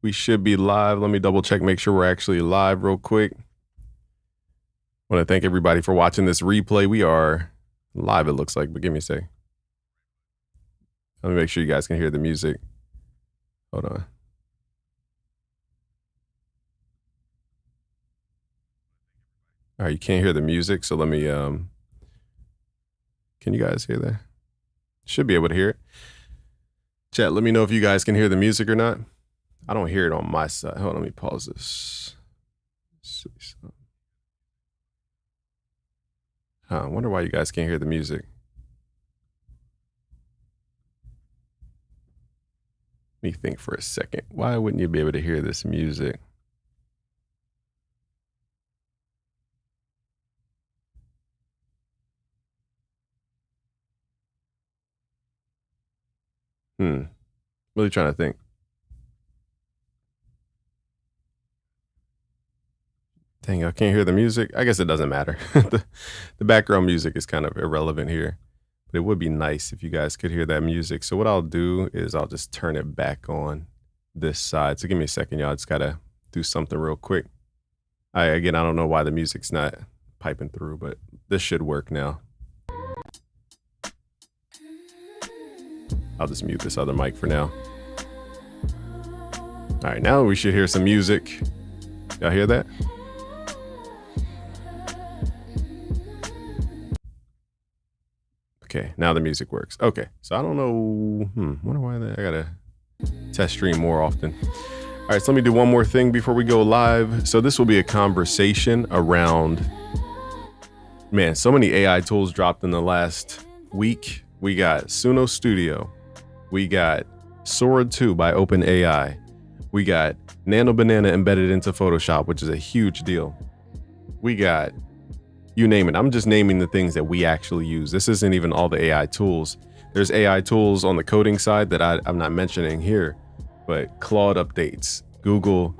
We should be live. Let me double check, make sure we're actually live real quick. I want to thank everybody for watching this replay. We are live, it looks like, but give me a sec. Let me make sure you guys can hear the music. Hold on. All right, you can't hear the music, so let me, can you guys hear that? Should be able to hear it. Chat, let me know if you guys can hear the music or not. I don't hear it on my side. Hold on, let me pause this. I wonder why you guys can't hear the music. Let me think for a second. Why wouldn't you be able to hear this music? Really trying to think. Dang, I can't hear the music. I guess it doesn't matter. The background music is kind of irrelevant here, but it would be nice if you guys could hear that music. So what I'll do is I'll just turn it back on this side. So give me a second, y'all. I just gotta do something real quick. Again, I don't know why the music's not piping through, but this should work now. I'll just mute this other mic for now. All right, now we should hear some music. Y'all hear that? Okay, now the music works. Okay, so I don't know. Wonder why I gotta test stream more often. All right, so let me do one more thing before we go live. So this will be a conversation around, man, so many AI tools dropped in the last week. We got Suno Studio. We got Sora 2 by OpenAI. We got Nano Banana embedded into Photoshop, which is a huge deal. We got, you name it. I'm just naming the things that we actually use. This isn't even all the AI tools. There's AI tools on the coding side that I'm not mentioning here, but Claude updates, Google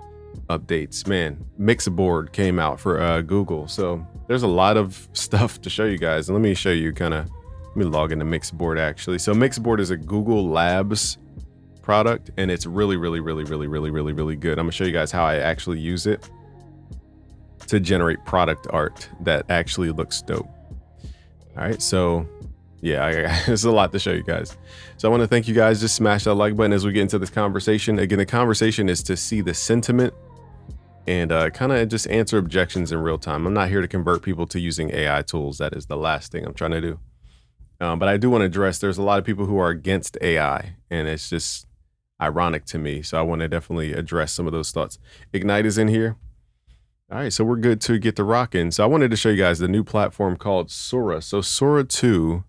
updates, man, Mixboard came out for Google. So there's a lot of stuff to show you guys. And let me show you let me log into Mixboard actually. So Mixboard is a Google Labs product and it's really good. I'm gonna show you guys how I actually use it to generate product art that actually looks dope. All right, so yeah, there's a lot to show you guys. So I want to thank you guys. Just smash that like button as we get into this conversation. Again, the conversation is to see the sentiment and kind of just answer objections in real time. I'm not here to convert people to using AI tools. That is the last thing I'm trying to do. But I do want to address, there's a lot of people who are against AI and it's just ironic to me. So I want to definitely address some of those thoughts. Ignite is in here. All right, so we're good to get to rocking. So I wanted to show you guys the new platform called Sora. So Sora 2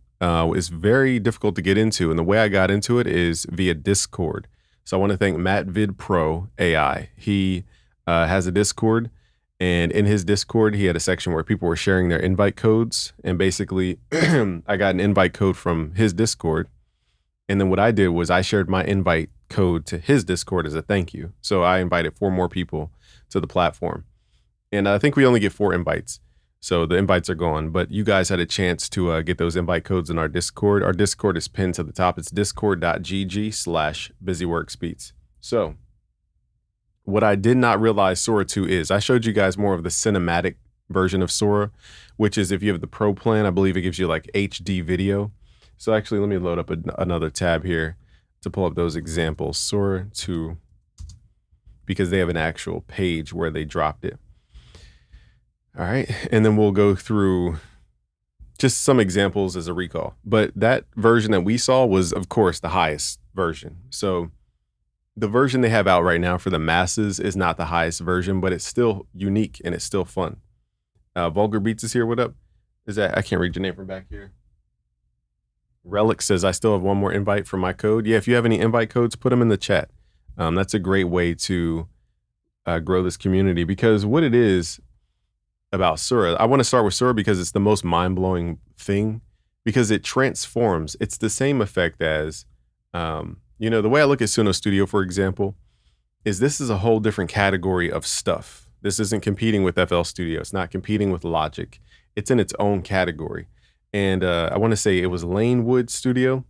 is very difficult to get into. And the way I got into it is via Discord. So I want to thank Matt Vid Pro AI. He has a Discord. And in his Discord, he had a section where people were sharing their invite codes. And basically, I got an invite code from his Discord. And then what I did was I shared my invite code to his Discord as a thank you. So I invited 4 more people to the platform. And I think we only get 4 invites. So the invites are gone. But you guys had a chance to get those invite codes in our Discord. Our Discord is pinned to the top. It's discord.gg/busyworksbeats. So what I did not realize Sora 2 is, I showed you guys more of the cinematic version of Sora, which is if you have the Pro plan, I believe it gives you like HD video. So actually, let me load up another tab here to pull up those examples. Sora 2, because they have an actual page where they dropped it. All right, and then we'll go through just some examples as a recall. But that version that we saw was, of course, the highest version. So the version they have out right now for the masses is not the highest version, but it's still unique and it's still fun. Vulgar Beats is here. What up? Is that, I can't read your name from back here. Relic says, I still have one more invite for my code. Yeah, if you have any invite codes, put them in the chat. That's a great way to grow this community, because what it is about Sora, I want to start with Sora because it's the most mind-blowing thing, because it transforms. It's the same effect as, you know, the way I look at Suno Studio, for example, is this is a whole different category of stuff. This isn't competing with FL Studio. It's not competing with Logic. It's in its own category. And I want to say it was Lanewood Studio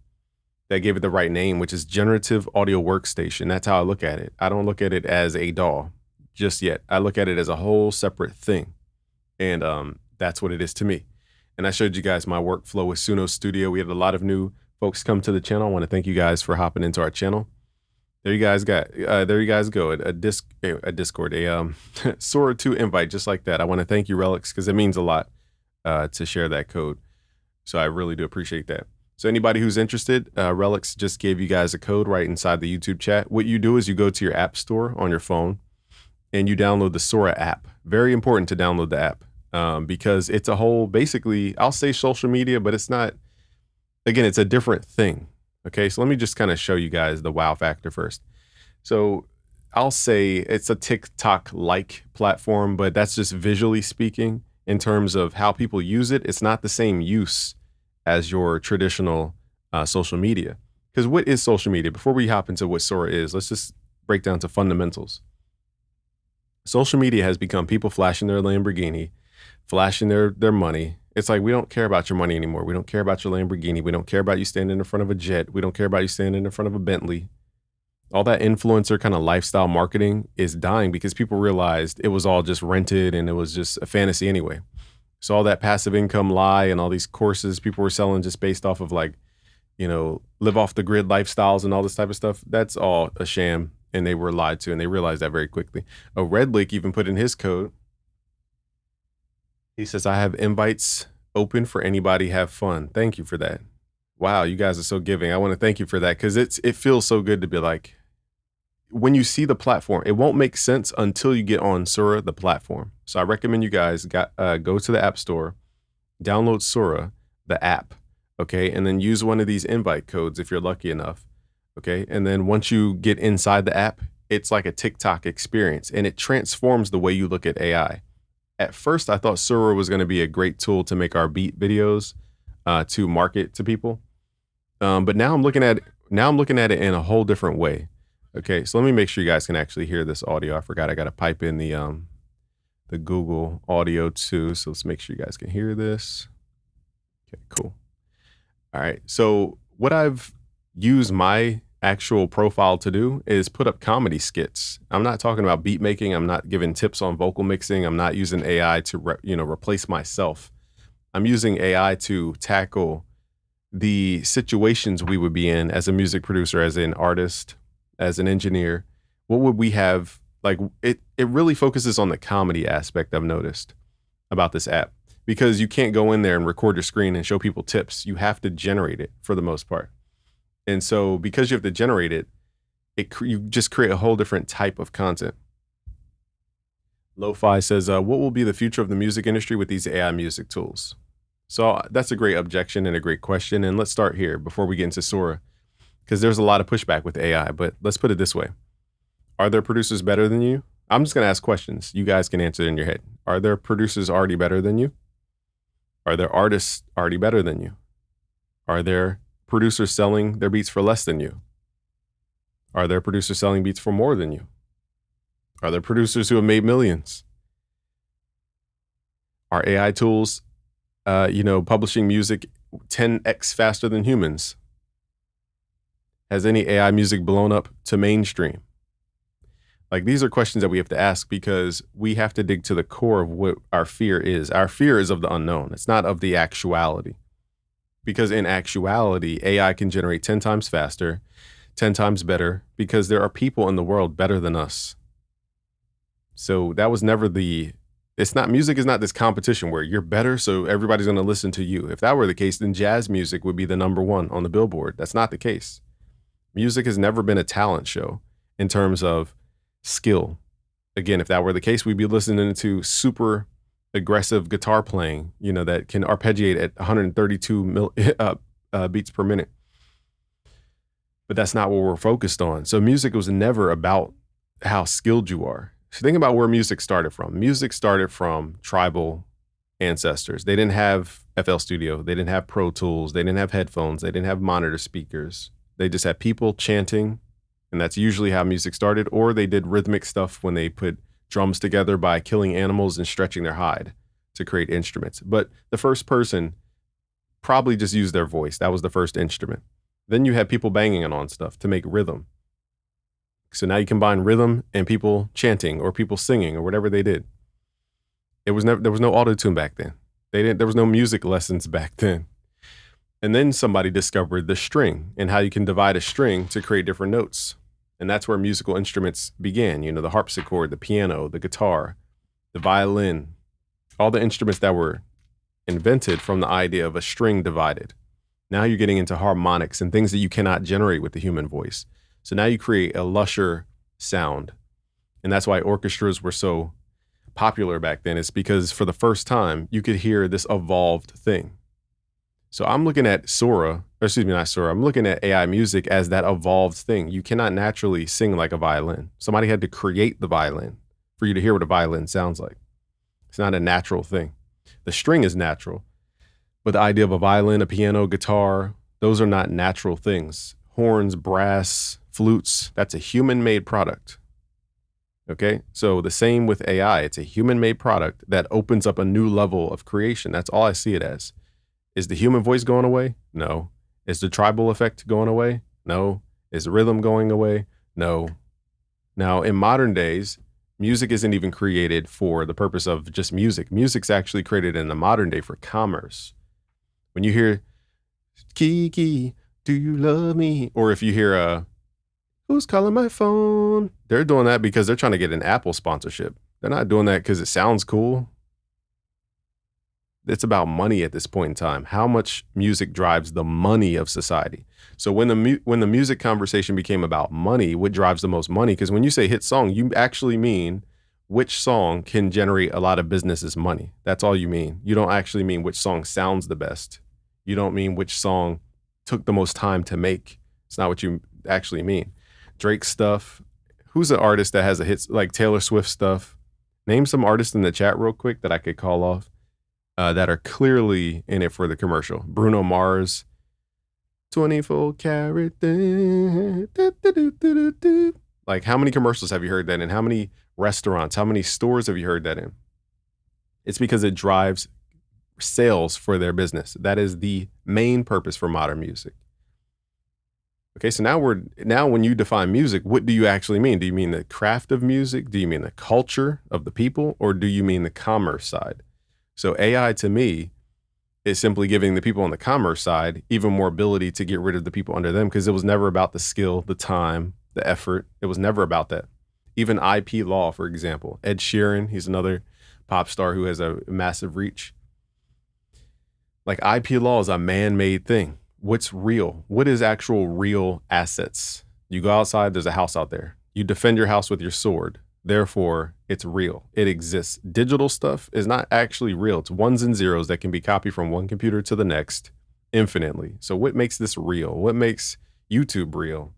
that gave it the right name, which is Generative Audio Workstation. That's how I look at it. I don't look at it as a DAW just yet. I look at it as a whole separate thing. And that's what it is to me. And I showed you guys my workflow with Suno Studio. We had a lot of new folks come to the channel. I want to thank you guys for hopping into our channel. There you guys go. A Discord, Sora 2 invite, just like that. I want to thank you, Relics, because it means a lot to share that code. So I really do appreciate that. So anybody who's interested, Relics just gave you guys a code right inside the YouTube chat. What you do is you go to your app store on your phone and you download the Sora app. Very important to download the app because it's a whole, basically, I'll say social media, but it's not, again, it's a different thing. Okay, so let me just kind of show you guys the wow factor first. So I'll say it's a TikTok-like platform, but that's just visually speaking in terms of how people use it. It's not the same use as your traditional social media. Because what is social media? Before we hop into what Sora is, let's just break down to fundamentals. Social media has become people flashing their Lamborghini, flashing their money. It's like, we don't care about your money anymore. We don't care about your Lamborghini. We don't care about you standing in front of a jet. We don't care about you standing in front of a Bentley. All that influencer kind of lifestyle marketing is dying because people realized it was all just rented and it was just a fantasy anyway. So all that passive income lie and all these courses people were selling just based off of like, you know, live off the grid lifestyles and all this type of stuff. That's all a sham. And they were lied to and they realized that very quickly. Redlick even put in his code. He says, I have invites open for anybody, have fun. Thank you for that. Wow, you guys are so giving. I want to thank you for that because it feels so good to be like, when you see the platform, it won't make sense until you get on Sora, the platform. So I recommend you guys go to the App Store, download Sora, the app, okay? And then use one of these invite codes if you're lucky enough, okay? And then once you get inside the app, it's like a TikTok experience and it transforms the way you look at AI. At first, I thought Sora was going to be a great tool to make our beat videos to market to people. But now I'm looking at it in a whole different way. Okay, so let me make sure you guys can actually hear this audio. I forgot I got to pipe in the Google audio too. So let's make sure you guys can hear this. Okay, cool. All right, so what I've used my actual profile to do is put up comedy skits. I'm not talking about beat making. I'm not giving tips on vocal mixing. I'm not using AI to replace myself. I'm using AI to tackle the situations we would be in as a music producer, as an artist, as an engineer. What would we have? Like it really focuses on the comedy aspect. I've noticed about this app because you can't go in there and record your screen and show people tips. You have to generate it for the most part. And so because you have to generate it, you just create a whole different type of content. Lo-Fi says, what will be the future of the music industry with these AI music tools? So that's a great objection and a great question. And let's start here before we get into Sora, because there's a lot of pushback with AI, but let's put it this way. Are there producers better than you? I'm just going to ask questions. You guys can answer it in your head. Are there producers already better than you? Are there artists already better than you? Are there producers selling their beats for less than you? Are there producers selling beats for more than you? Are there producers who have made millions? Are AI tools, publishing music 10x faster than humans? Has any AI music blown up to mainstream? Like, these are questions that we have to ask because we have to dig to the core of what our fear is. Our fear is of the unknown. It's not of the actuality. Because in actuality, AI can generate 10 times faster, 10 times better, because there are people in the world better than us. So that was never music is not this competition where you're better, so everybody's going to listen to you. If that were the case, then jazz music would be the #1 on the Billboard. That's not the case. Music has never been a talent show in terms of skill. Again, if that were the case, we'd be listening to super aggressive guitar playing, that can arpeggiate at 132 beats per minute. But that's not what we're focused on. So music was never about how skilled you are. So think about where music started from. Music started from tribal ancestors. They didn't have FL Studio. They didn't have Pro Tools. They didn't have headphones. They didn't have monitor speakers. They just had people chanting, and that's usually how music started. Or they did rhythmic stuff when they put drums together by killing animals and stretching their hide to create instruments. But the first person probably just used their voice. That was the first instrument. Then you had people banging on stuff to make rhythm. So now you combine rhythm and people chanting or people singing or whatever they did. There was no auto-tune back then. There was no music lessons back then. And then somebody discovered the string and how you can divide a string to create different notes. And that's where musical instruments began. You know, the harpsichord, the piano, the guitar, the violin, all the instruments that were invented from the idea of a string divided. Now you're getting into harmonics and things that you cannot generate with the human voice. So now you create a lusher sound. And that's why orchestras were so popular back then. It's because for the first time, you could hear this evolved thing. So I'm looking at I'm looking at AI music as that evolved thing. You cannot naturally sing like a violin. Somebody had to create the violin for you to hear what a violin sounds like. It's not a natural thing. The string is natural, but the idea of a violin, a piano, guitar, those are not natural things. Horns, brass, flutes, that's a human-made product. Okay, so the same with AI. It's a human-made product that opens up a new level of creation. That's all I see it as. Is the human voice going away? No. Is the tribal effect going away? No. Is rhythm going away? No. Now, in modern days, music isn't even created for the purpose of just music. Music's actually created in the modern day for commerce. When you hear, Kiki, do you love me? Or if you hear, who's calling my phone? They're doing that because they're trying to get an Apple sponsorship. They're not doing that because it sounds cool. It's about money at this point in time. How much music drives the money of society. So when the music conversation became about money, what drives the most money? Because when you say hit song, you actually mean which song can generate a lot of businesses money. That's all you mean. You don't actually mean which song sounds the best. You don't mean which song took the most time to make. It's not what you actually mean. Drake stuff. Who's an artist that has a hit, like Taylor Swift stuff? Name some artists in the chat real quick that I could call off. That are clearly in it for the commercial. Bruno Mars, 24 karat. Like, how many commercials have you heard that in? How many restaurants, how many stores have you heard that in? It's because it drives sales for their business. That is the main purpose for modern music. Okay, so now when you define music, what do you actually mean? Do you mean the craft of music? Do you mean the culture of the people? Or do you mean the commerce side? So AI to me is simply giving the people on the commerce side even more ability to get rid of the people under them, because it was never about the skill, the time, the effort. It was never about that. Even IP law, for example. Ed Sheeran, he's another pop star who has a massive reach. Like, IP law is a man-made thing. What's real? What is actual real assets? You go outside, there's a house out there. You defend your house with your sword. Therefore, it's real. It exists. Digital stuff is not actually real. It's ones and zeros that can be copied from one computer to the next infinitely. So what makes this real? What makes YouTube real?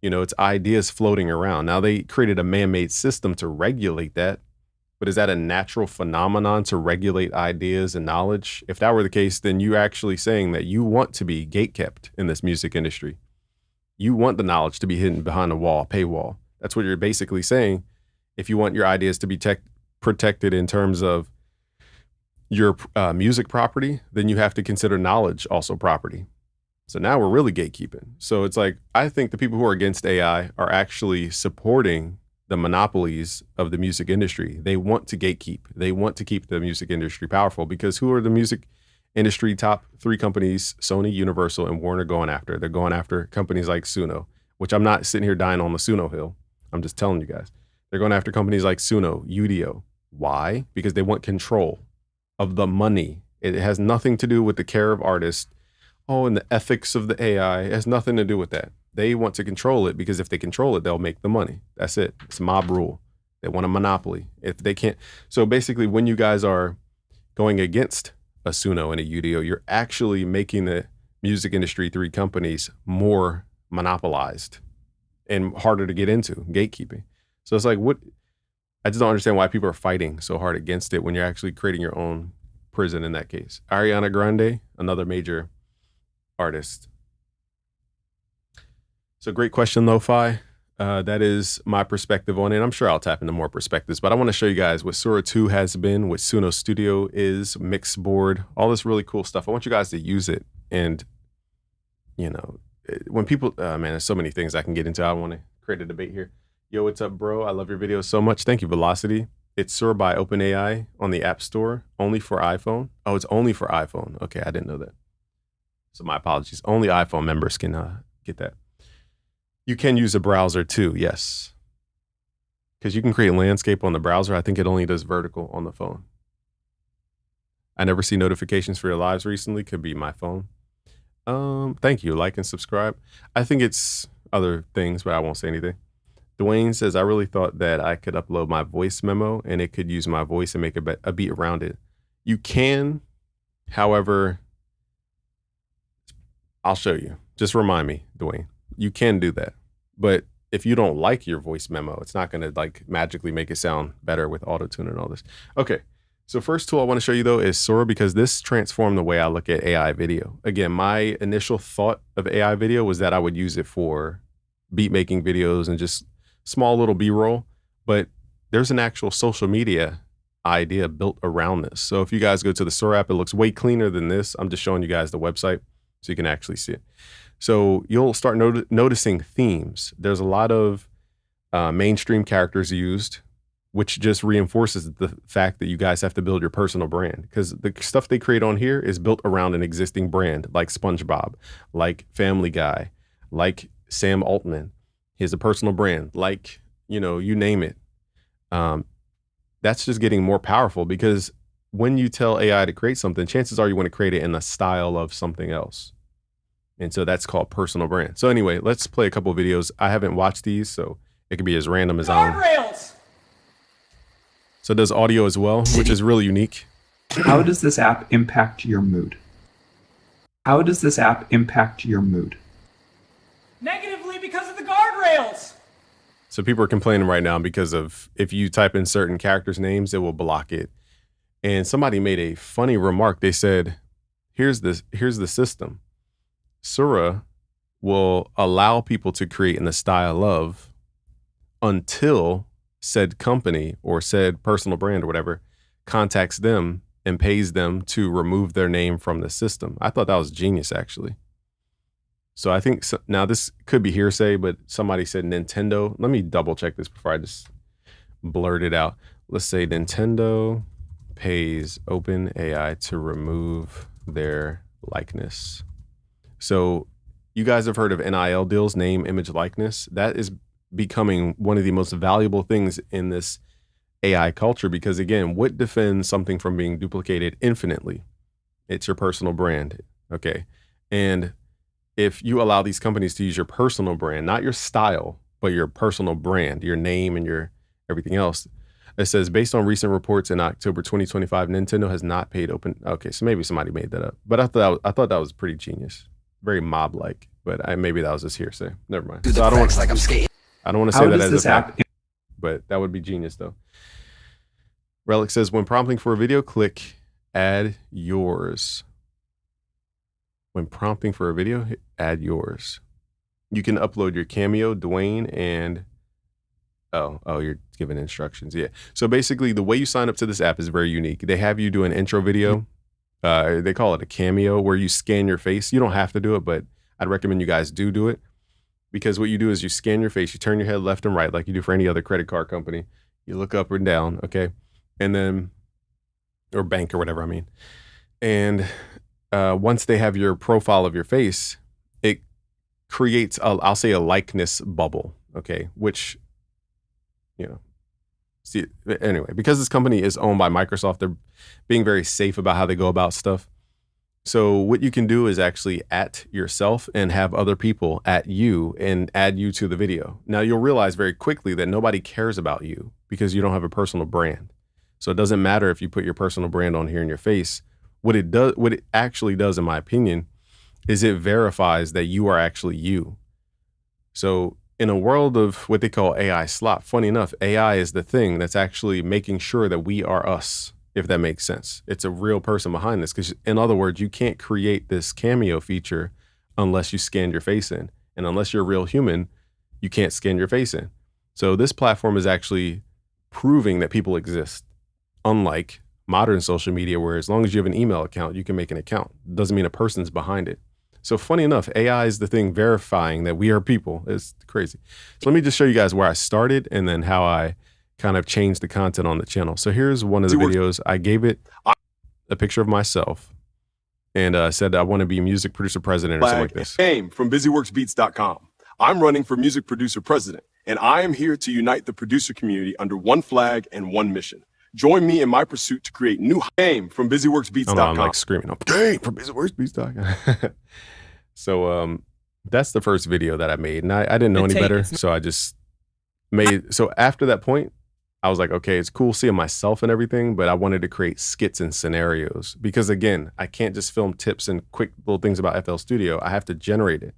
You know, it's ideas floating around. Now, they created a man-made system to regulate that, but is that a natural phenomenon to regulate ideas and knowledge? If that were the case, then you're actually saying that you want to be gatekept in this music industry. You want the knowledge to be hidden behind a wall, paywall. That's what you're basically saying. If you want your ideas to be protected in terms of your music property, then you have to consider knowledge also property. So now we're really gatekeeping. So it's like, I think the people who are against AI are actually supporting the monopolies of the music industry. They want to gatekeep. They want to keep the music industry powerful, because who are the music industry top 3 companies? Sony, Universal, and Warner going after? They're going after companies like Suno, which I'm not sitting here dying on the Suno hill. I'm just telling you guys. They're going after companies like Suno, Udio. Why? Because they want control of the money. It has nothing to do with the care of artists. Oh, and the ethics of the AI. It has nothing to do with that. They want to control it because if they control it, they'll make the money. That's it. It's mob rule. They want a monopoly. If they can't. So basically, when you guys are going against a Suno and a Udio, you're actually making the music industry 3 companies more monopolized and harder to get into, gatekeeping. So it's like, what? I just don't understand why people are fighting so hard against it when you're actually creating your own prison in that case. Ariana Grande, another major artist. So great question, Lo-Fi. That is my perspective on it. I'm sure I'll tap into more perspectives, but I want to show you guys what Sora 2 has been, what Suno Studio is, mix board, all this really cool stuff. I want you guys to use it and, you know, when people, man, there's so many things I can get into. I don't want to create a debate here. Yo, what's up, bro? I love your videos so much. Thank you, Velocity. It's Sora by OpenAI on the App Store, only for iPhone. Oh, it's only for iPhone. Okay, I didn't know that. So my apologies. Only iPhone members can get that. You can use a browser too, yes. Because you can create landscape on the browser. I think it only does vertical on the phone. I never see notifications for your lives recently. Could be my phone. Thank you. Like and subscribe. I think it's other things, but I won't say anything. Dwayne says, I really thought that I could upload my voice memo and it could use my voice and make a beat around it. You can, however, I'll show you. Just remind me, Dwayne. You can do that. But if you don't like your voice memo, it's not going to like magically make it sound better with auto-tune and all this. Okay. So first tool I want to show you though is Sora, because this transformed the way I look at AI video. Again, my initial thought of AI video was that I would use it for beat making videos and just small little B-roll, but there's an actual social media idea built around this. So if you guys go to the Sora app, it looks way cleaner than this. I'm just showing you guys the website so you can actually see it. So you'll start noticing themes. There's a lot of mainstream characters used, which just reinforces the fact that you guys have to build your personal brand, because the stuff they create on here is built around an existing brand, like SpongeBob, like Family Guy, like Sam Altman. He has a personal brand, like, you know, you name it. That's just getting more powerful, because when you tell AI to create something, chances are you want to create it in the style of something else. And so that's called personal brand. So anyway, let's play a couple of videos. I haven't watched these, so it could be as random as I want. So it does audio as well, which is really unique. How does this app impact your mood? How does this app impact your mood? Negatively, because of the guardrails. So people are complaining right now because of, if you type in certain characters' names, it will block it. And somebody made a funny remark. They said, here's the system. Sora will allow people to create in the style of until said company or said personal brand or whatever contacts them and pays them to remove their name from the system. I thought that was genius, actually. So I think, now this could be hearsay, but somebody said Nintendo. Let me double check this before I just blurt it out. Let's say Nintendo pays OpenAI to remove their likeness. So you guys have heard of NIL deals, name, image, likeness. That is becoming one of the most valuable things in this AI culture, because again, what defends something from being duplicated infinitely? It's your personal brand. Okay. And if you allow these companies to use your personal brand, not your style, but your personal brand, your name and your everything else, it says, based on recent reports in October 2025, Nintendo has not paid Okay, so maybe somebody made that up, but I thought that was pretty genius, very mob-like. But maybe that was just hearsay. Never mind. So I don't want to say that as a fact, but that would be genius though. Relic says, when prompting for a video, click add yours. When prompting for a video, hit add yours. You can upload your Cameo, Dwayne, and oh, you're giving instructions. Yeah. So basically, the way you sign up to this app is very unique. They have you do an intro video. They call it a Cameo, where you scan your face. You don't have to do it, but I'd recommend you guys do it, because what you do is you scan your face, you turn your head left and right like you do for any other credit card company. You look up and down, okay, and then, or bank or whatever, I mean, and once they have your profile of your face, it creates I'll say a likeness bubble, okay, which, you know, see, anyway, because this company is owned by Microsoft, they're being very safe about how they go about stuff. So what you can do is actually at yourself and have other people at you and add you to the video. Now you'll realize very quickly that nobody cares about you because you don't have a personal brand. So it doesn't matter if you put your personal brand on here in your face. What it actually does, in my opinion, is it verifies that you are actually you. So in a world of what they call AI slop, funny enough, AI is the thing that's actually making sure that we are us, if that makes sense. It's a real person behind this, because in other words, you can't create this Cameo feature unless you scan your face in. And unless you're a real human, you can't scan your face in. So this platform is actually proving that people exist, unlike modern social media, where as long as you have an email account, you can make an account. Doesn't mean a person's behind it. So funny enough, AI is the thing verifying that we are people. It's crazy. So let me just show you guys where I started and then how I kind of changed the content on the channel. So here's one of the videos. I gave it a picture of myself and said I want to be music producer president or something like this. Came from busyworksbeats.com. I'm running for music producer president, and I am here to unite the producer community under one flag and one mission. Join me in my pursuit to create new game from busyworksbeats.com. I'm like screaming up, game from busyworksbeats.com. So that's the first video that I made, and I didn't know any better, so I just made. So after that point, I was like, okay, it's cool seeing myself and everything, but I wanted to create skits and scenarios because, again, I can't just film tips and quick little things about FL Studio. I have to generate it.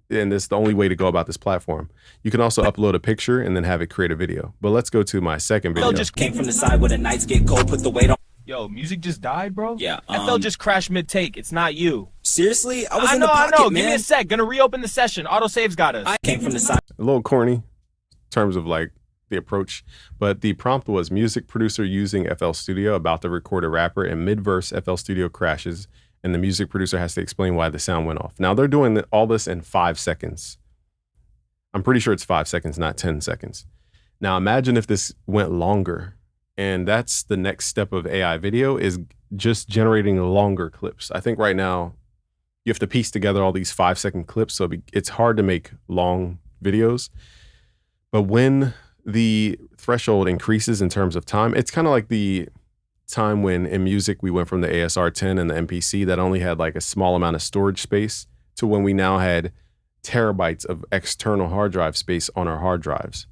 And it's the only way to go about this platform. You can also upload a picture and then have it create a video. But let's go to my second video. Just came from the side where the nights get cold, put the weight on. Yo, music just died, bro? Yeah. FL just crashed mid-take. It's not you. Seriously? I was I in know, the pocket, I know. man. Give me a sec. Gonna reopen the session. Autosave's got us. I came from the side. A little corny in terms of like the approach, but the prompt was music producer using FL Studio about to record a rapper, and mid-verse FL Studio crashes and the music producer has to explain why the sound went off. Now they're doing all this in 5 seconds. I'm pretty sure it's 5 seconds, not 10 seconds. Now imagine if this went longer, and that's the next step of AI video, is just generating longer clips. I think right now you have to piece together all these 5-second clips, so it's hard to make long videos. But when the threshold increases in terms of time, it's kind of like the time when in music we went from the ASR10 and the MPC that only had like a small amount of storage space to when we now had terabytes of external hard drive space on our hard drives.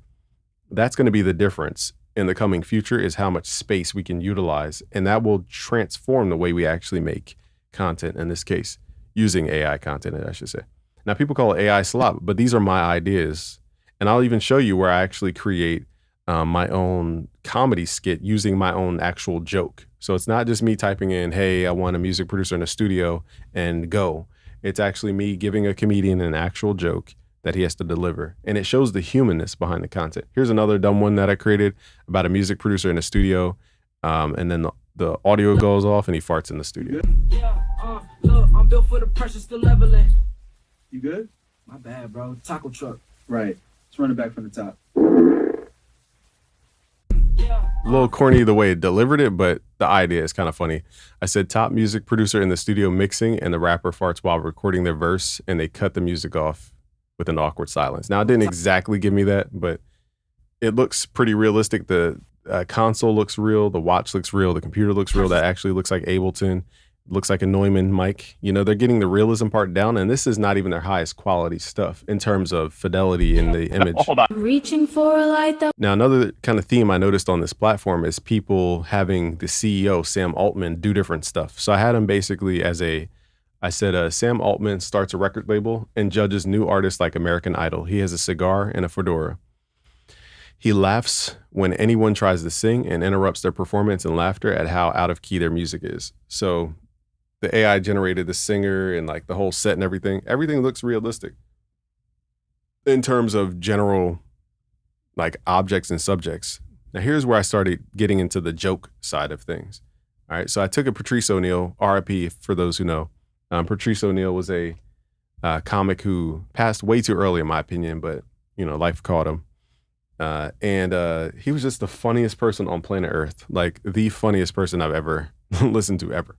That's going to be the difference in the coming future, is how much space we can utilize, and that will transform the way we actually make content, in this case using AI content, I should say. Now people call it AI slop, but these are my ideas, and I'll even show you where I actually create my own comedy skit using my own actual joke. So it's not just me typing in, hey, I want a music producer in a studio and go. It's actually me giving a comedian an actual joke that he has to deliver. And it shows the humanness behind the content. Here's another dumb one that I created about a music producer in a studio. And then the audio goes off and he farts in the studio. Yeah, look, I'm built for the pressure, still leveling. You good? My bad, bro. Taco truck. Right. Let's run it back from the top. A little corny the way it delivered it, but the idea is kind of funny. I said top music producer in the studio mixing, and the rapper farts while recording their verse, and they cut the music off with an awkward silence. Now, it didn't exactly give me that, but it looks pretty realistic. The console looks real. The watch looks real. The computer looks real. That actually looks like Ableton. It looks like a Neumann mic. You know, they're getting the realism part down, and this is not even their highest quality stuff in terms of fidelity in the image. Reaching for a light that Now, another kind of theme I noticed on this platform is people having the CEO, Sam Altman, do different stuff. So I had him basically as I said, Sam Altman starts a record label and judges new artists like American Idol. He has a cigar and a fedora. He laughs when anyone tries to sing and interrupts their performance and laughter at how out of key their music is. So the AI generated the singer and like the whole set and everything. Everything looks realistic in terms of general like objects and subjects. Now here's where I started getting into the joke side of things. All right, so I took a Patrice O'Neal, RIP for those who know. Patrice O'Neal was a comic who passed way too early in my opinion, but you know, life caught him. And he was just the funniest person on planet Earth, like the funniest person I've ever listened to ever.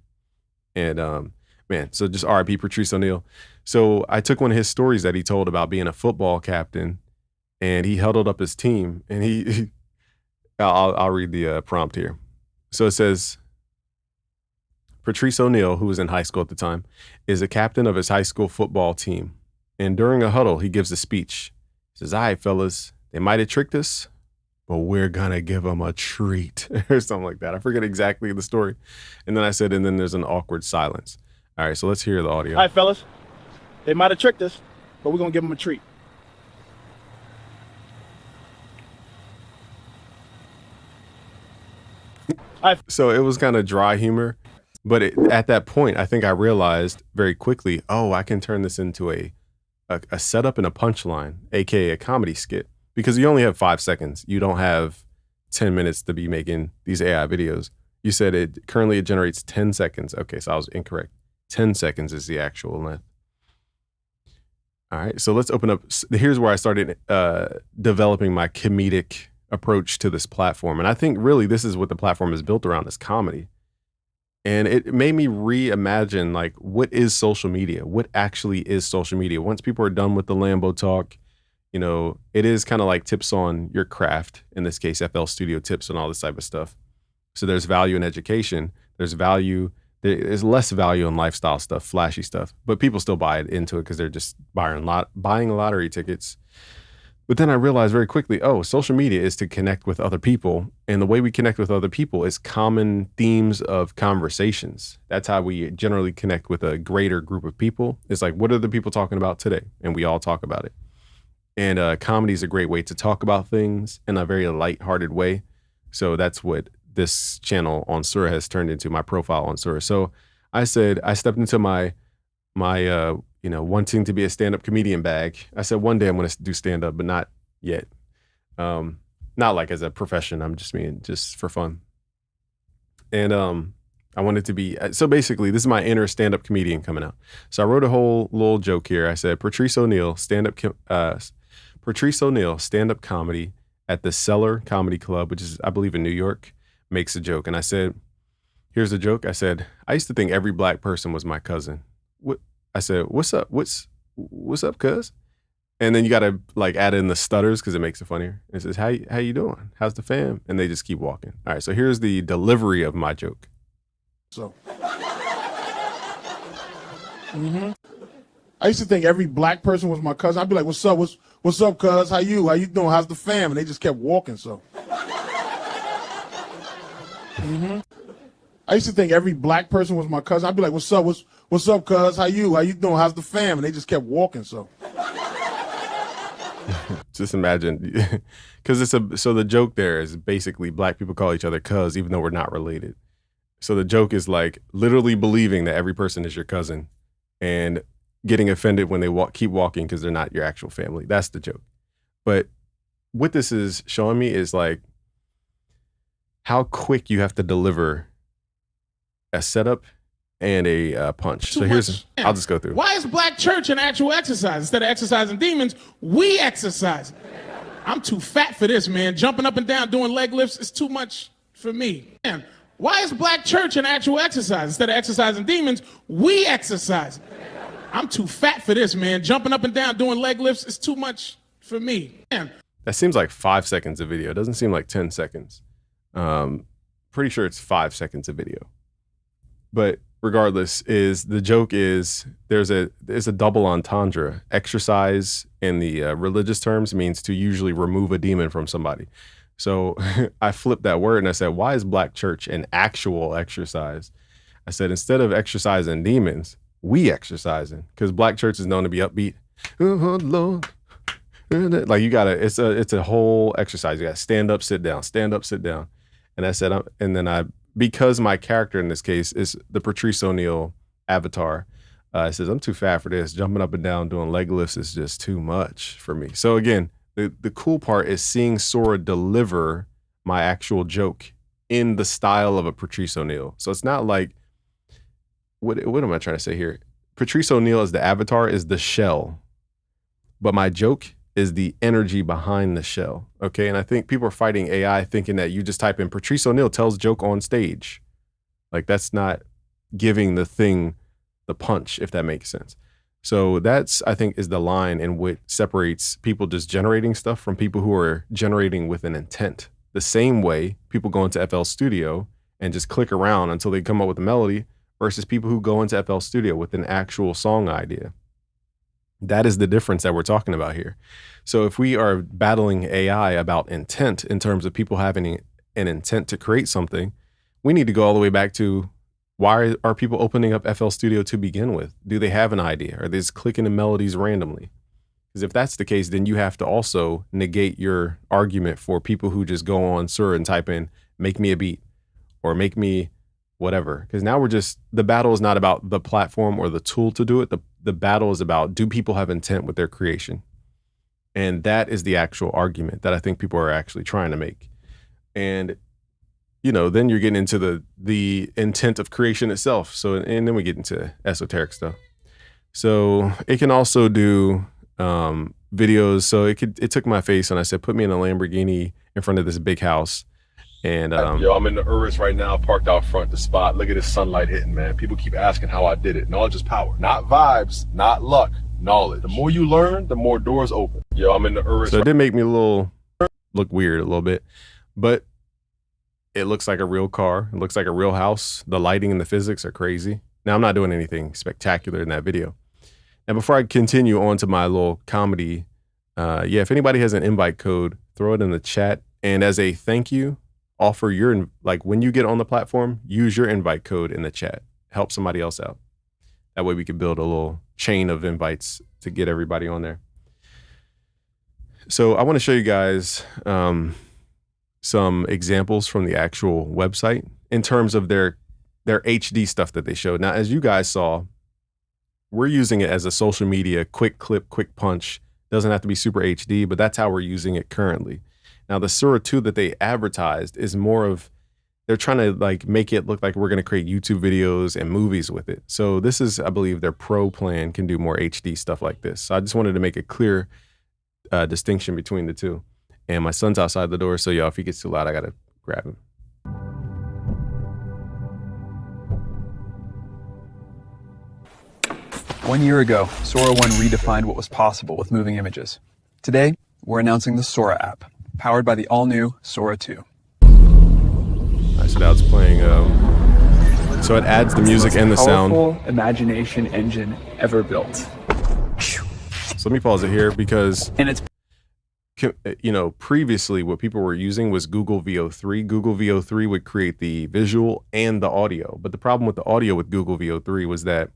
And man, so just RIP Patrice O'Neal. So I took one of his stories that he told about being a football captain, and he huddled up his team, and I'll read the prompt here. So it says, Patrice O'Neal, who was in high school at the time, is a captain of his high school football team. And during a huddle, he gives a speech. He says, all right, fellas, they might have tricked us, but we're gonna give them a treat or something like that. I forget exactly the story. And then I said, and then there's an awkward silence. All right, so let's hear the audio. All right, fellas. They might have tricked us, but we're going to give them a treat. So it was kind of dry humor, but at that point, I think I realized very quickly, oh, I can turn this into a setup and a punchline, aka a comedy skit, because you only have 5 seconds. You don't have 10 minutes to be making these AI videos. You said it currently generates 10 seconds. Okay, so I was incorrect. 10 seconds is the actual length. All right, so let's open up. Here's where I started developing my comedic approach to this platform. And I think really this is what the platform is built around, is comedy. And it made me reimagine, like, what is social media? What actually is social media? Once people are done with the Lambo talk, you know, it is kind of like tips on your craft, in this case, FL Studio tips and all this type of stuff. So there's value in education. There's less value in lifestyle stuff, flashy stuff, but people still buy into it because they're just buying lottery tickets. But then I realized very quickly, social media is to connect with other people. And the way we connect with other people is common themes of conversations. That's how we generally connect with a greater group of people. It's like, what are the people talking about today? And we all talk about it. And comedy is a great way to talk about things in a very lighthearted way. So that's what this channel on Sura has turned into, my profile on Sura. So I stepped into my wanting to be a stand-up comedian bag. I said, one day I'm going to do stand-up, but not yet. Not like as a profession. I'm just for fun. And I wanted to be, so basically this is my inner stand-up comedian coming out. So I wrote a whole little joke here. I said, Patrice O'Neal, stand-up comedy at the Cellar Comedy Club, which is, I believe, in New York, makes a joke. And I said, here's the joke. I said, I used to think every black person was my cousin. I said, what's up? What's up, cuz? And then you got to like add in the stutters because it makes it funnier. It says, how you doing? How's the fam? And they just keep walking. All right, so here's the delivery of my joke. So. I used to think every black person was my cousin. I'd be like, what's up? What's up, cuz? How you doing? How's the fam? And they just kept walking, so. I used to think every black person was my cousin. I'd be like, what's up? What's up, cuz? How you doing? How's the fam? And they just kept walking, so. Just imagine, because so the joke there is basically black people call each other cuz even though we're not related. So the joke is like literally believing that every person is your cousin and getting offended when they keep walking because they're not your actual family. That's the joke. But what this is showing me is like how quick you have to deliver a setup and a punch. So I'll just go through. Why is black church an actual exercise? Instead of exercising demons, we exercise. I'm too fat for this, man. Jumping up and down, doing leg lifts is too much for me. Man, why is black church an actual exercise? Instead of exercising demons, we exercise. I'm too fat for this, man. Jumping up and down, doing leg lifts is too much for me. Man. That seems like 5 seconds of video. It doesn't seem like 10 seconds. Pretty sure it's 5 seconds of video. But regardless, the joke is there's a double entendre. Exercise in the religious terms means to usually remove a demon from somebody. So I flipped that word and I said, why is black church an actual exercise? I said, instead of exercising demons, we exercising, because black church is known to be upbeat. Oh, Lord. Like it's a whole exercise. You got to stand up, sit down, stand up, sit down. And I said, because my character in this case is the Patrice O'Neal avatar, it says, I'm too fat for this. Jumping up and down, doing leg lifts is just too much for me. So again, the cool part is seeing Sora deliver my actual joke in the style of a Patrice O'Neal. So it's not like, what am I trying to say here? Patrice O'Neal as the avatar is the shell, but my joke is the energy behind the shell. Okay. And I think people are fighting AI thinking that you just type in Patrice O'Neal tells joke on stage. Like that's not giving the thing the punch, if that makes sense. So that's, I think, is the line in what separates people just generating stuff from people who are generating with an intent. The same way people go into FL Studio and just click around until they come up with a melody versus people who go into FL Studio with an actual song idea. That is the difference that we're talking about here. So if we are battling AI about intent in terms of people having an intent to create something, we need to go all the way back to why are people opening up FL Studio to begin with? Do they have an idea? Are they just clicking the melodies randomly? Because if that's the case, then you have to also negate your argument for people who just go on Sura and type in, make me a beat or make me whatever. Because now the battle is not about the platform or the tool to do it. The battle is about, do people have intent with their creation? And that is the actual argument that I think people are actually trying to make. And, then you're getting into the intent of creation itself. So, and then we get into esoteric stuff. So it can also do videos. So it took my face and I said, put me in a Lamborghini in front of this big house. And Yo, I'm in the Urus right now, parked out front the spot. Look at this sunlight hitting, man. People keep asking how I did it. Knowledge is power. Not vibes, not luck, knowledge. The more you learn, the more doors open. Yo, I'm in the Urus. So it did make me look weird a little bit, but it looks like a real car. It looks like a real house. The lighting and the physics are crazy. Now, I'm not doing anything spectacular in that video. And before I continue on to my little comedy, if anybody has an invite code, throw it in the chat. And as a thank you, offer your, like when you get on the platform, use your invite code in the chat. Help somebody else out. That way we can build a little chain of invites to get everybody on there. So I want to show you guys some examples from the actual website in terms of their HD stuff that they showed. Now, as you guys saw, we're using it as a social media quick clip, quick punch. Doesn't have to be super HD, but that's how we're using it currently. Now, the Sora 2 that they advertised is more of, they're trying to like make it look like we're going to create YouTube videos and movies with it. So this is, I believe, their Pro plan can do more HD stuff like this. So I just wanted to make a clear distinction between the two. And my son's outside the door, so y'all, if he gets too loud, I got to grab him. One year ago, Sora 1 redefined what was possible with moving images. Today, we're announcing the Sora app, powered by the all-new Sora 2. Alright, so now it's playing, so it adds the music and the sound. Powerful imagination engine ever built. So let me pause it here because, And it's you know, previously what people were using was Google VO3. Google VO3 would create the visual and the audio. But the problem with the audio with Google VO3 was that,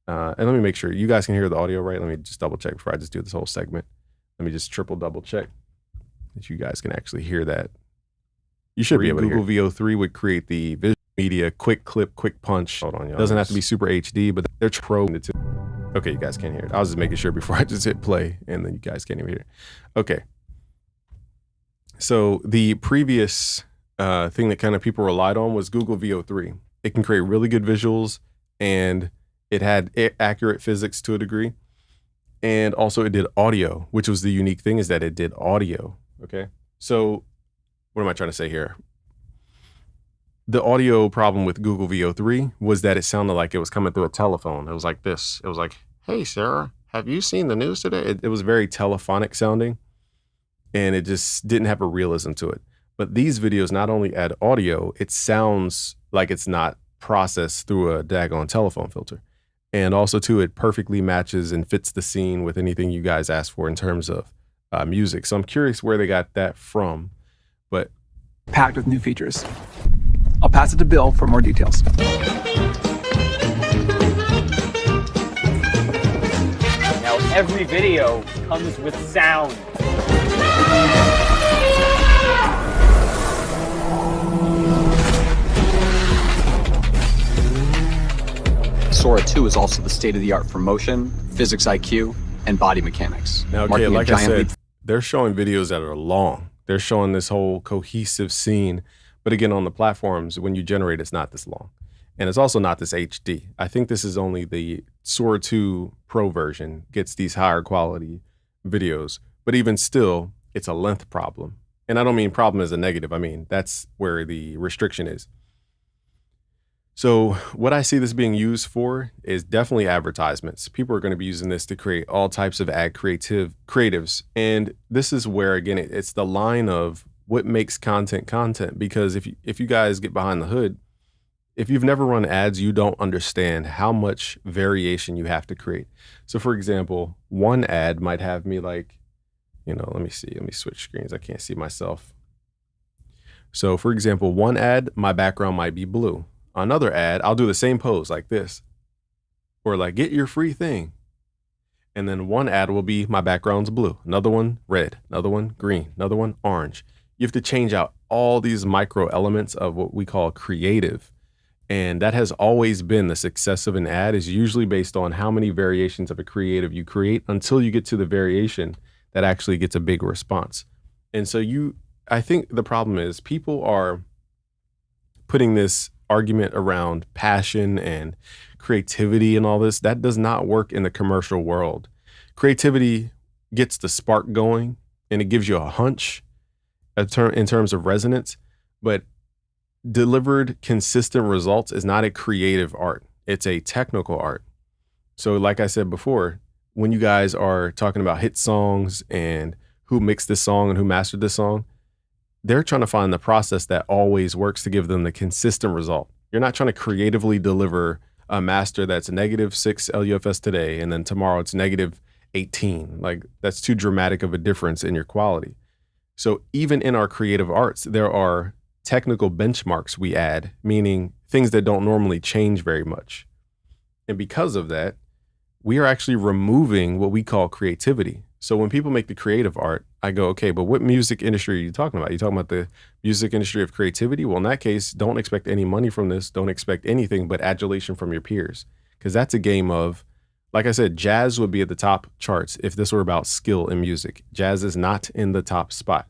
and let me make sure you guys can hear the audio, right? Let me just double check before I just do this whole segment. Let me just triple double check that you guys can actually hear that. You should be able to hear. Google VO3 would create the visual media, quick clip, quick punch. Hold on, y'all. Doesn't have to be super HD, but they're pro. Okay, you guys can't hear it. I was just making sure before I just hit play, and then you guys can't even hear it. Okay. So the previous thing that kind of people relied on was Google VO3. It can create really good visuals, and it had accurate physics to a degree. And also it did audio, which was the unique thing, is that it did audio. Okay. So what am I trying to say here? The audio problem with Google VO3 was that it sounded like it was coming through a telephone. It was like this. It was like, hey, Sarah, have you seen the news today? It was very telephonic sounding, and it just didn't have a realism to it. But these videos not only add audio, it sounds like it's not processed through a daggone telephone filter. And also, too, it perfectly matches and fits the scene with anything you guys ask for in terms of music. So I'm curious where they got that from, but Packed with new features. I'll pass it to Bill for more details. Now every video comes with sound. Sora 2 is also the state-of-the-art for motion, physics IQ, and body mechanics. Now, okay, like I said, they're showing videos that are long. They're showing this whole cohesive scene. But again, on the platforms, when you generate, it's not this long. And it's also not this HD. I think this is only the Sora 2 Pro version gets these higher quality videos. But even still, it's a length problem. And I don't mean problem as a negative. I mean, that's where the restriction is. So what I see this being used for is definitely advertisements. People are going to be using this to create all types of ad creatives. And this is where, again, it's the line of what makes content content. Because if you guys get behind the hood, if you've never run ads, you don't understand how much variation you have to create. So for example, one ad might have me like, you know, let me switch screens. I can't see myself. So for example, one ad, my background might be blue. Another ad, I'll do the same pose like this, or like get your free thing. And then one ad will be my background's blue, another one red, another one green, another one orange. You have to change out all these micro elements of what we call creative. And that has always been the success of an ad, is usually based on how many variations of a creative you create until you get to the variation that actually gets a big response. And so I think the problem is people are putting this argument around passion and creativity and all this. That does not work in the commercial world. creativity gets the spark going and it gives you a hunch in terms of resonance, but delivered consistent results is not a creative art. It's a technical art. So like I said before, when you guys are talking about hit songs and who mixed this song and who mastered this song, they're trying to find the process that always works to give them the consistent result. You're not trying to creatively deliver a master that's -6 LUFS today, and then tomorrow it's -18. Like, that's too dramatic of a difference in your quality. So even in our creative arts, there are technical benchmarks we add, meaning things that don't normally change very much. And because of that, we are actually removing what we call creativity. So when people make the creative art, I go, okay, but what music industry are you talking about? You talking about the music industry of creativity? Well, in that case, don't expect any money from this. Don't expect anything but adulation from your peers. Because that's a game of, like I said, jazz would be at the top charts if this were about skill in music. Jazz is not in the top spot.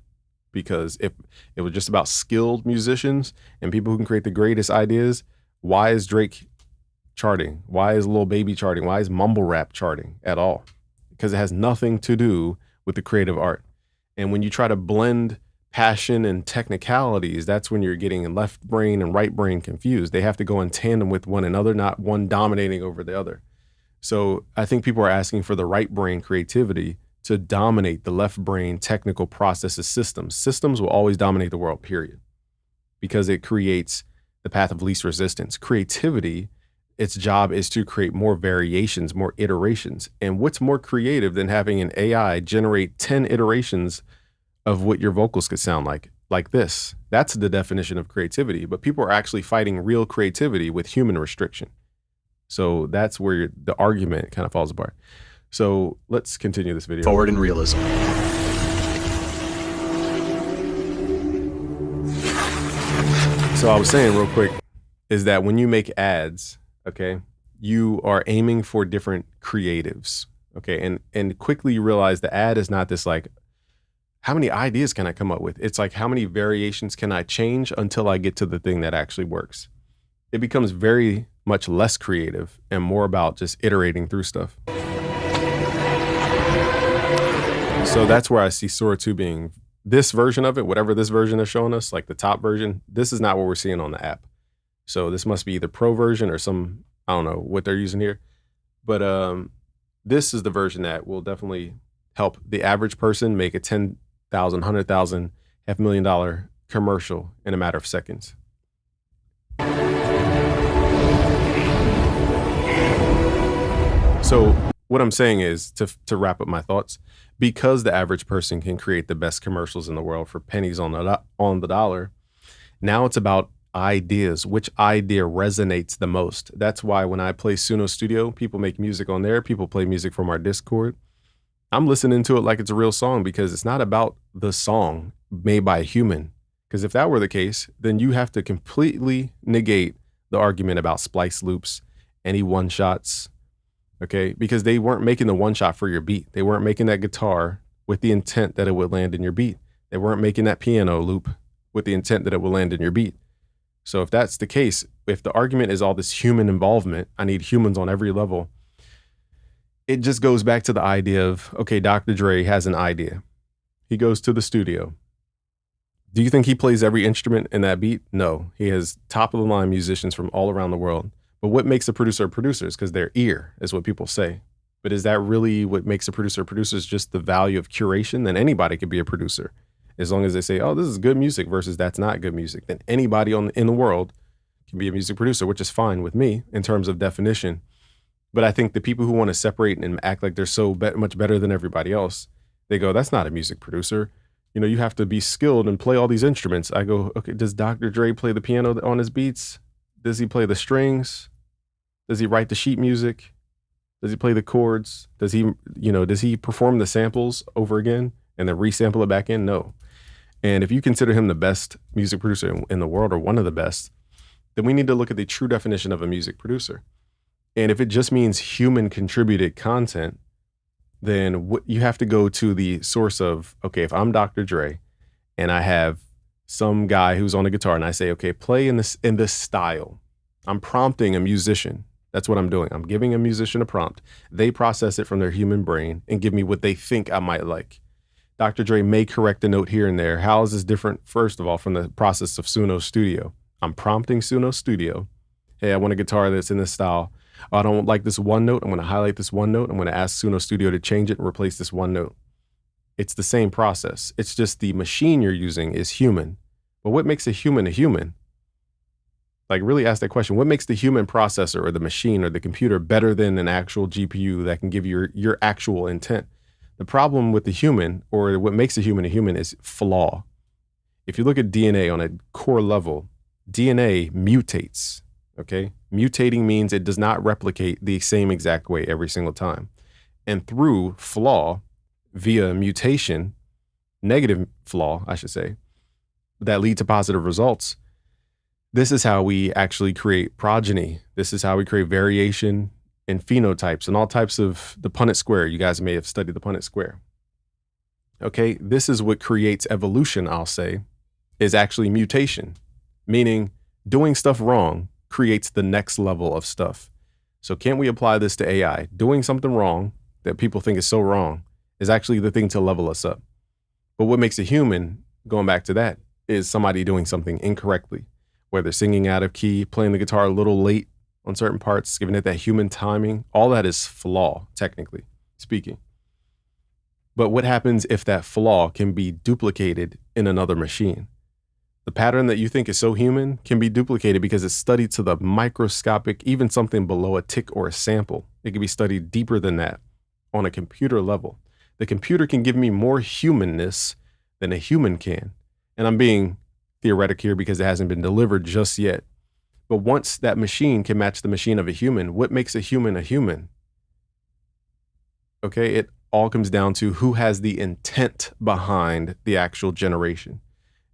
Because if it was just about skilled musicians and people who can create the greatest ideas, why is Drake charting? Why is Lil Baby charting? Why is mumble rap charting at all? Because it has nothing to do with the creative art. And when you try to blend passion and technicalities, that's when you're getting left brain and right brain confused. They have to go in tandem with one another, not one dominating over the other. So I think people are asking for the right brain creativity to dominate the left brain technical processes systems. Systems will always dominate the world, period, because it creates the path of least resistance. Creativity, its job is to create more variations, more iterations. And what's more creative than having an AI generate 10 iterations of what your vocals could sound like this? That's the definition of creativity. But people are actually fighting real creativity with human restriction. So that's where the argument kind of falls apart. So let's continue this video. Forward in realism. So I was saying real quick is that when you make ads, okay, you are aiming for different creatives, okay? And quickly you realize the ad is not this like, how many ideas can I come up with? It's like, how many variations can I change until I get to the thing that actually works? It becomes very much less creative and more about just iterating through stuff. So that's where I see Sora 2 being this version of it, whatever this version is showing us, like the top version. This is not what we're seeing on the app. So this must be either pro version or some, I don't know what they're using here. But this is the version that will definitely help the average person make a $10,000, $100,000, $500,000 commercial in a matter of seconds. So what I'm saying is, to wrap up my thoughts, because the average person can create the best commercials in the world for pennies on the dollar, now it's about ideas. Which idea resonates the most? That's why when I play Suno Studio, people make music on there. People play music from our Discord. I'm listening to it like it's a real song, because it's not about the song made by a human. Because if that were the case, then you have to completely negate the argument about splice loops, any one-shots, okay? Because they weren't making the one-shot for your beat. They weren't making that guitar with the intent that it would land in your beat. They weren't making that piano loop with the intent that it will land in your beat. So if that's the case, if the argument is all this human involvement, I need humans on every level, it just goes back to the idea of, okay, Dr. Dre has an idea. He goes to the studio. Do you think he plays every instrument in that beat? No. He has top-of-the-line musicians from all around the world. But what makes a producer a producer is because their ear is what people say. But is that really what makes a producer a producer? Is just the value of curation? Then anybody could be a producer. As long as they say, oh, this is good music versus that's not good music, then anybody in the world can be a music producer, which is fine with me in terms of definition. But I think the people who want to separate and act like they're so much better than everybody else, they go, that's not a music producer. You know, you have to be skilled and play all these instruments. I go, okay, does Dr. Dre play the piano on his beats? Does he play the strings? Does he write the sheet music? Does he play the chords? Does he perform the samples over again and then resample it back in? No. And if you consider him the best music producer in the world, or one of the best, then we need to look at the true definition of a music producer. And if it just means human contributed content, then you have to go to the source of, okay, if I'm Dr. Dre and I have some guy who's on a guitar and I say, okay, play in this style. I'm prompting a musician That's what I'm doing. I'm giving a musician a prompt. They process it from their human brain and give me what they think I might like. Dr. Dre may correct a note here and there. How is this different, first of all, from the process of Suno Studio? I'm prompting Suno Studio. Hey, I want a guitar that's in this style. Oh, I don't like this one note. I'm going to highlight this one note. I'm going to ask Suno Studio to change it and replace this one note. It's the same process. It's just the machine you're using is human. But what makes a human a human? Like, really ask that question. What makes the human processor or the machine or the computer better than an actual GPU that can give you your actual intent? The problem with the human, or what makes a human, is flaw. If you look at DNA on a core level, DNA mutates, okay? Mutating means it does not replicate the same exact way every single time. And through flaw, via mutation, negative flaw, I should say, that lead to positive results, this is how we actually create progeny. This is how we create variation in phenotypes and all types of the Punnett square. You guys may have studied the Punnett square. Okay, this is what creates evolution, I'll say, is actually mutation, meaning doing stuff wrong creates the next level of stuff. So can't we apply this to AI? Doing something wrong that people think is so wrong is actually the thing to level us up. But what makes a human, going back to that, is somebody doing something incorrectly, whether singing out of key, playing the guitar a little late on certain parts, giving it that human timing. All that is flaw, technically speaking. But what happens if that flaw can be duplicated in another machine? The pattern that you think is so human can be duplicated because it's studied to the microscopic, even something below a tick or a sample. It can be studied deeper than that on a computer level. The computer can give me more humanness than a human can. And I'm being theoretic here because it hasn't been delivered just yet. But once that machine can match the machine of a human, what makes a human a human? Okay, it all comes down to who has the intent behind the actual generation.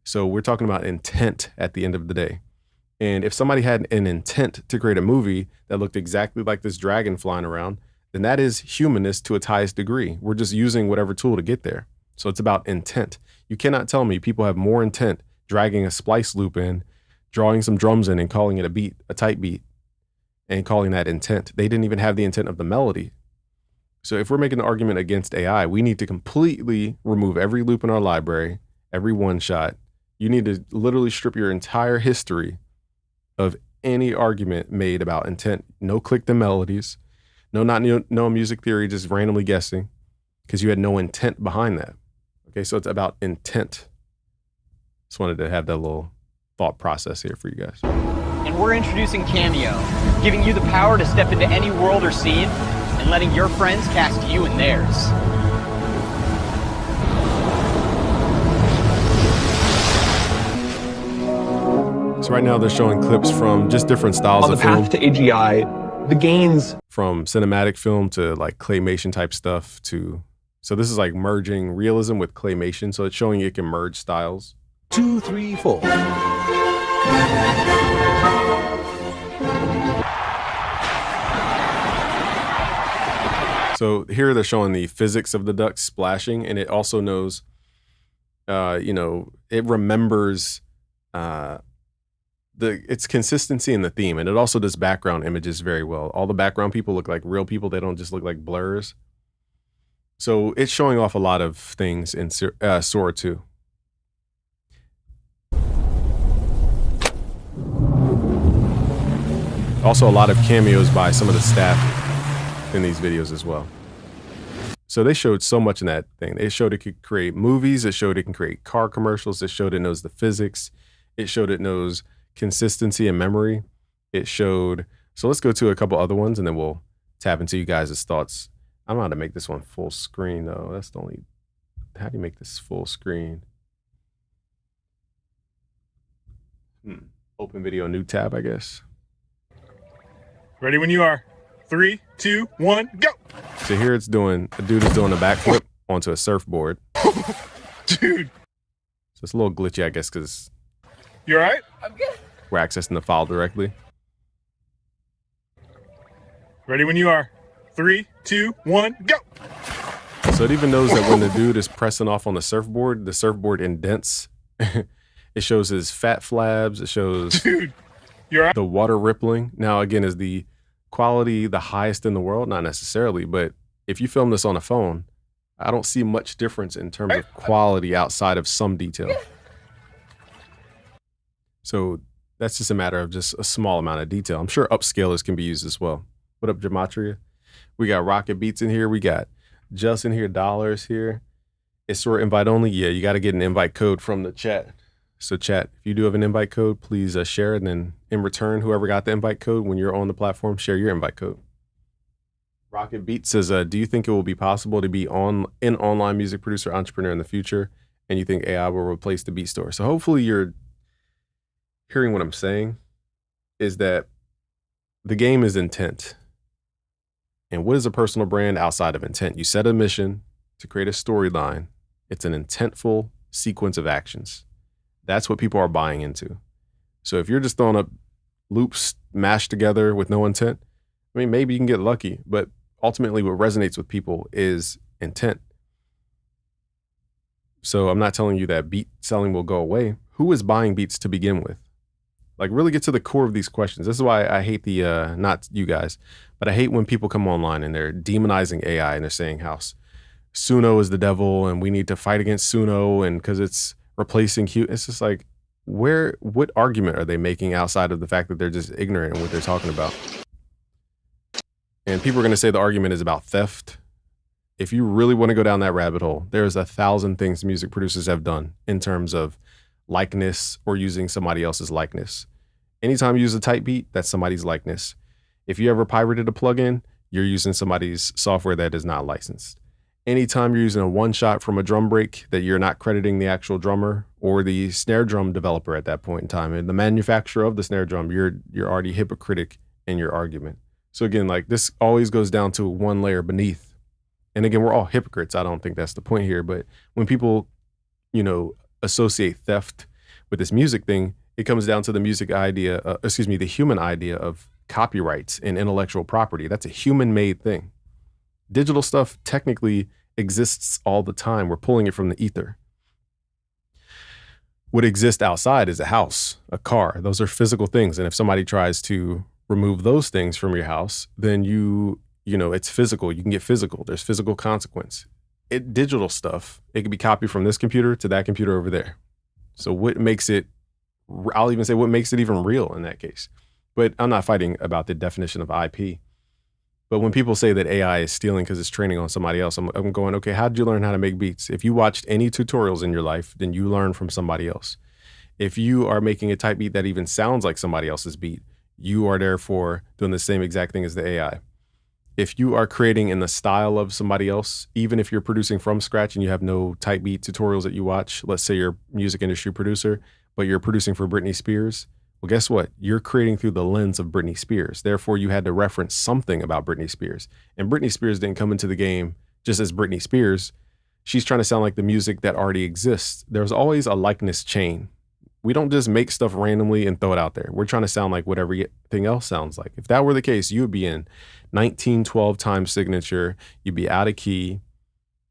So we're talking about intent at the end of the day. And if somebody had an intent to create a movie that looked exactly like this dragon flying around, then that is humanness to its highest degree. We're just using whatever tool to get there. So it's about intent. You cannot tell me people have more intent dragging a splice loop in, drawing some drums in and calling it a beat, a tight beat, and calling that intent. They didn't even have the intent of the melody. So if we're making an argument against AI, we need to completely remove every loop in our library, every one shot. You need to literally strip your entire history of any argument made about intent. No click the melodies, no music theory, just randomly guessing, because you had no intent behind that. Okay, so it's about intent. Just wanted to have that little thought process here for you guys. And we're introducing Cameo, giving you the power to step into any world or scene and letting your friends cast you in theirs. So right now they're showing clips from just different styles of film. On the path to AGI, the gains from cinematic film to like claymation type stuff to, so this is like merging realism with claymation. So it's showing you can merge styles. 2, 3, 4. So here they're showing the physics of the duck splashing, and it also knows, it remembers its consistency in the theme, and it also does background images very well. All the background people look like real people; they don't just look like blurs. So it's showing off a lot of things in Sora 2. Also, a lot of cameos by some of the staff in these videos as well. So they showed so much in that thing. They showed it could create movies. It showed it can create car commercials. It showed it knows the physics. It showed it knows consistency and memory. It showed, so let's go to a couple other ones and then we'll tap into you guys' thoughts. I don't know how to make this one full screen though. That's the only, how do you make this full screen? Open video, new tab, I guess. Ready when you are. 3, 2, 1, go. So here it's doing, a dude is doing a backflip onto a surfboard. Dude. So it's a little glitchy, I guess, because you all right? I'm good. We're accessing the file directly. Ready when you are. 3, 2, 1, go. So it even knows that when the dude is pressing off on the surfboard indents. It shows his fat flabs. It shows Dude, you're right. The water rippling. Now, again, as the quality the highest in the world? Not necessarily, but if you film this on a phone, I don't see much difference in terms of quality outside of some detail. So that's just a matter of just a small amount of detail. I'm sure upscalers can be used as well. What up, Gematria? We got Rocket Beats in here. We got Justin here, Dollars here. It's sort of invite only. Yeah, you got to get an invite code from the chat. So chat, if you do have an invite code, please share it. And then in return, whoever got the invite code, when you're on the platform, share your invite code. Rocket Beats says, do you think it will be possible to be an online music producer, entrepreneur in the future? And you think AI will replace the beat store? So hopefully you're hearing what I'm saying is that the game is intent. And what is a personal brand outside of intent? You set a mission to create a storyline. It's an intentful sequence of actions. That's what people are buying into. So if you're just throwing up loops mashed together with no intent, I mean, maybe you can get lucky, but ultimately what resonates with people is intent. So I'm not telling you that beat selling will go away. Who is buying beats to begin with? Like, really get to the core of these questions. This is why I hate the, not you guys, but I hate when people come online and they're demonizing AI and they're saying how Suno is the devil and we need to fight against Suno and because it's replacing Q. It's just like, what argument are they making outside of the fact that they're just ignorant in what they're talking about? And people are going to say the argument is about theft. If you really want to go down that rabbit hole, there's 1,000 things music producers have done in terms of likeness or using somebody else's likeness. Anytime you use a type beat, that's somebody's likeness. If you ever pirated a plugin, you're using somebody's software that is not licensed. Anytime you're using a one shot from a drum break that you're not crediting the actual drummer or the snare drum developer at that point in time and the manufacturer of the snare drum, you're already hypocritic in your argument. So again, like this always goes down to one layer beneath. And again, we're all hypocrites. I don't think that's the point here. But when people, associate theft with this music thing, it comes down to the music idea, the human idea of copyrights and intellectual property. That's a human-made thing. Digital stuff technically exists all the time. We're pulling it from the ether. What exists outside is a house, a car. Those are physical things. And if somebody tries to remove those things from your house, then it's physical. You can get physical. There's physical consequence. Digital stuff, it can be copied from this computer to that computer over there. So what makes it, I'll even say what makes it even real in that case. But I'm not fighting about the definition of IP. But when people say that AI is stealing because it's training on somebody else, I'm going, okay, how did you learn how to make beats? If you watched any tutorials in your life, then you learn from somebody else. If you are making a type beat that even sounds like somebody else's beat, you are therefore doing the same exact thing as the AI. If you are creating in the style of somebody else, even if you're producing from scratch and you have no type beat tutorials that you watch, let's say you're a music industry producer, but you're producing for Britney Spears, well, guess what? You're creating through the lens of Britney Spears. Therefore, you had to reference something about Britney Spears. And Britney Spears didn't come into the game just as Britney Spears. She's trying to sound like the music that already exists. There's always a likeness chain. We don't just make stuff randomly and throw it out there. We're trying to sound like what everything else sounds like. If that were the case, you would be in 1912 time signature. You'd be out of key.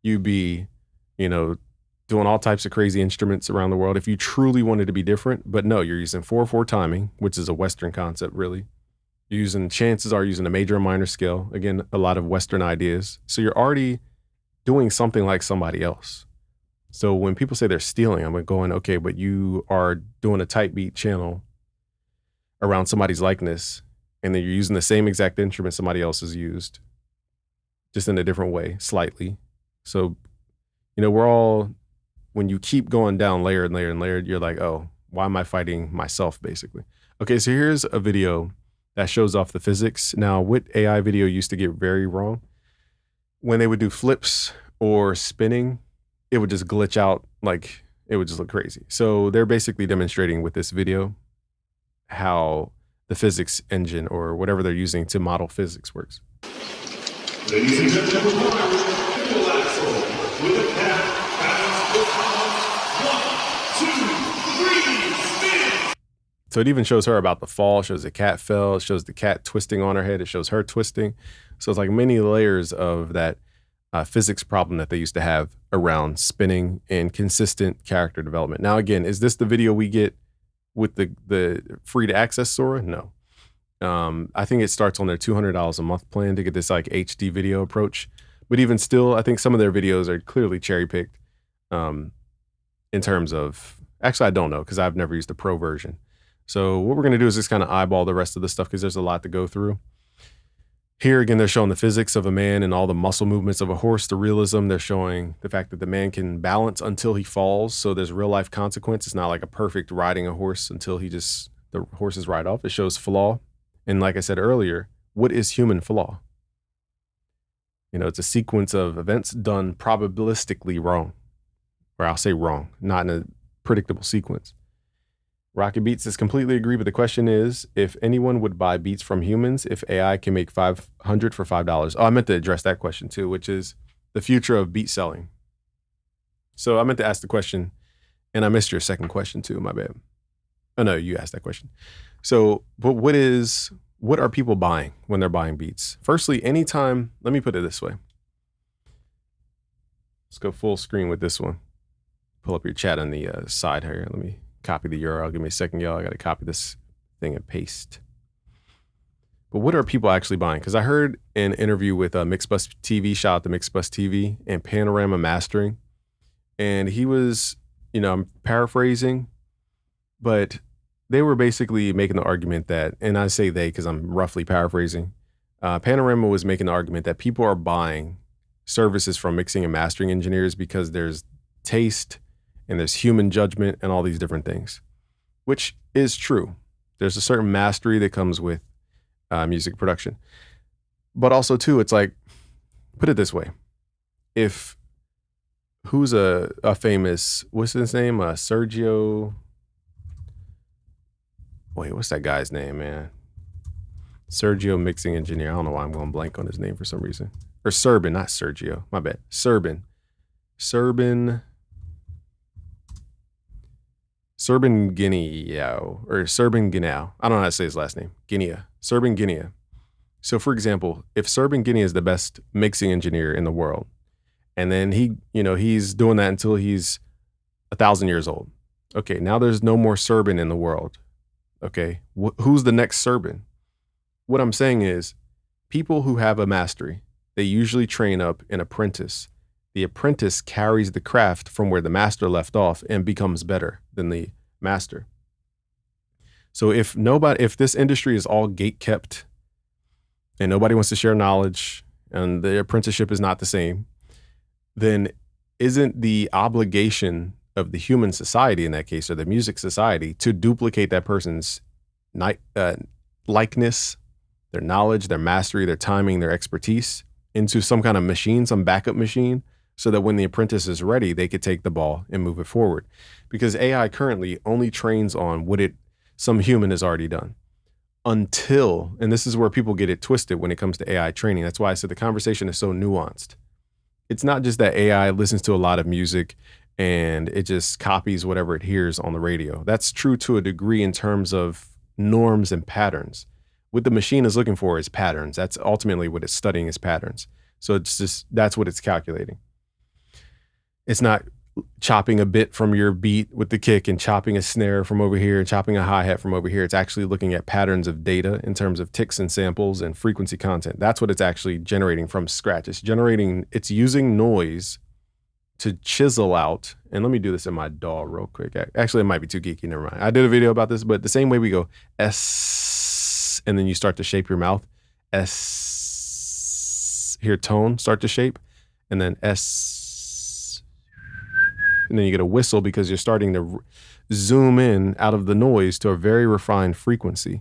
You'd be, doing all types of crazy instruments around the world if you truly wanted to be different. But no, you're using 4/4 timing, which is a Western concept, really. Chances are using a major and minor scale. Again, a lot of Western ideas. So you're already doing something like somebody else. So when people say they're stealing, I'm going, okay, but you are doing a type beat channel around somebody's likeness, and then you're using the same exact instrument somebody else has used, just in a different way, slightly. So, we're all, when you keep going down layer and layer and layer, you're like, oh, why am I fighting myself, basically? Okay, so here's a video that shows off the physics. Now, what AI video used to get very wrong, when they would do flips or spinning, it would just glitch out, like it would just look crazy. So they're basically demonstrating with this video how the physics engine or whatever they're using to model physics works. Ladies and gentlemen, full axle with a cat balance. 1, 2, 3, spin. So it even shows her about the fall, shows the cat fell, it shows the cat twisting on her head, it shows her twisting. So it's like many layers of that physics problem that they used to have around spinning and consistent character development. Now, again, is this the video we get with the free to access Sora? No. I think it starts on their $200 a month plan to get this like HD video approach. But even still, I think some of their videos are clearly cherry picked in terms of, actually, I don't know because I've never used the pro version. So what we're going to do is just kind of eyeball the rest of the stuff because there's a lot to go through. Here again, they're showing the physics of a man and all the muscle movements of a horse, the realism. They're showing the fact that the man can balance until he falls. So there's real life consequence. It's not like a perfect riding a horse until the horses ride off. It shows flaw. And like I said earlier, what is human flaw? You know, it's a sequence of events done probabilistically wrong, or I'll say wrong, not in a predictable sequence. Rocket Beats says, completely agree, but the question is if anyone would buy beats from humans if AI can make 500 for $5. Oh, I meant to address that question too, which is the future of beat selling. So I meant to ask the question, and I missed your second question too, my bad. Oh no, you asked that question. So, but what are people buying when they're buying beats? Firstly, anytime, let me put it this way. Let's go full screen with this one. Pull up your chat on the side here. Let me copy the URL. Give me a second, y'all. I got to copy this thing and paste. But what are people actually buying? Because I heard an interview with Mixbus TV, shout out to Mixbus TV, and Panorama Mastering. And he was, I'm paraphrasing, but they were basically making the argument that, and I say they because I'm roughly paraphrasing, Panorama was making the argument that people are buying services from mixing and mastering engineers because there's taste and there's human judgment and all these different things, which is true. There's a certain mastery that comes with music production. But also too, it's like, put it this way. Who's a famous, what's his name? Sergio, wait, what's that guy's name, man? Sergio mixing engineer. I don't know why I'm going blank on his name for some reason. Or Serban, not Sergio, my bad. Serban Guinea, or Serban Guinea. I don't know how to say his last name. Serban Guinea. So for example, if Serban Guinea is the best mixing engineer in the world, and then he's doing that until he's 1,000 years old. Okay, now there's no more Serban in the world. Okay, who's the next Serban? What I'm saying is, people who have a mastery, they usually train up an apprentice. The apprentice carries the craft from where the master left off and becomes better than the master. So if this industry is all gate kept and nobody wants to share knowledge and the apprenticeship is not the same, then isn't the obligation of the human society in that case, or the music society, to duplicate that person's likeness, their knowledge, their mastery, their timing, their expertise into some kind of machine, some backup machine, so that when the apprentice is ready, they could take the ball and move it forward. Because AI currently only trains on what some human has already done. Until, and this is where people get it twisted when it comes to AI training. That's why I said the conversation is so nuanced. It's not just that AI listens to a lot of music and it just copies whatever it hears on the radio. That's true to a degree in terms of norms and patterns. What the machine is looking for is patterns. That's ultimately what it's studying, is patterns. So that's what it's calculating. It's not chopping a bit from your beat with the kick and chopping a snare from over here and chopping a hi-hat from over here. It's actually looking at patterns of data in terms of ticks and samples and frequency content. That's what it's actually generating from scratch. It's using noise to chisel out, and let me do this in my DAW real quick. Actually, it might be too geeky, never mind. I did a video about this, but the same way we go S, and then you start to shape your mouth, S, hear tone start to shape, and then S, and then you get a whistle because you're starting to zoom in out of the noise to a very refined frequency.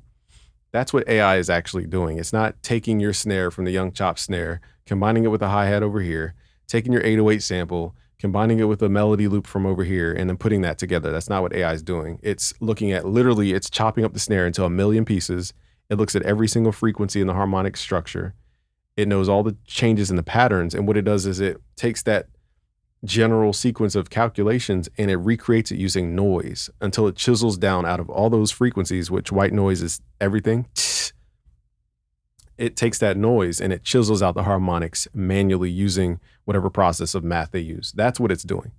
That's what AI is actually doing. It's not taking your snare from the Young Chop snare, combining it with a hi-hat over here, taking your 808 sample, combining it with a melody loop from over here, and then putting that together. That's not what AI is doing. It's looking at, literally, it's chopping up the snare into 1,000,000 pieces. It looks at every single frequency in the harmonic structure. It knows all the changes in the patterns. And what it does is it takes that general sequence of calculations and it recreates it using noise until it chisels down out of all those frequencies, which white noise is everything. It takes that noise and it chisels out the harmonics manually using whatever process of math they use. That's what it's doing.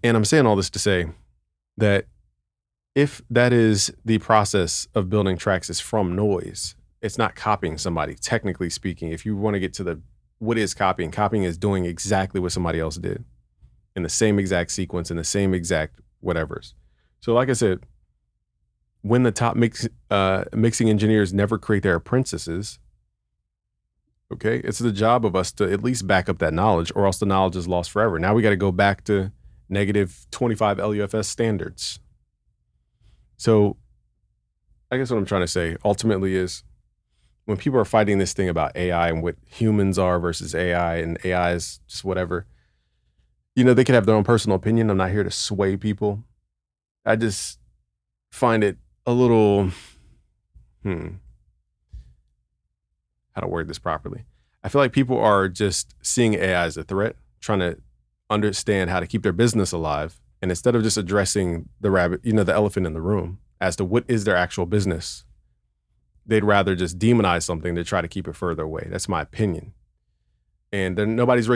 And I'm saying all this to say that if that is the process of building tracks is from noise, it's not copying somebody, technically speaking. If you want to get to the what is copying, copying is doing exactly what somebody else did in the same exact sequence, in the same exact whatevers. So like I said, when the top mixing engineers never create their apprentices, okay, it's the job of us to at least back up that knowledge, or else the knowledge is lost forever. Now we got to go back to negative 25 LUFS standards. So I guess what I'm trying to say ultimately is when people are fighting this thing about AI and what humans are versus AI and AI is just whatever, you know, they can have their own personal opinion. I'm not here to sway people. I just find it a little, how to word this properly. I feel like people are just seeing AI as a threat, trying to understand how to keep their business alive. And instead of just addressing the rabbit, you know, the elephant in the room as to what is their actual business, they'd rather just demonize something to try to keep it further away. That's my opinion. And then nobody's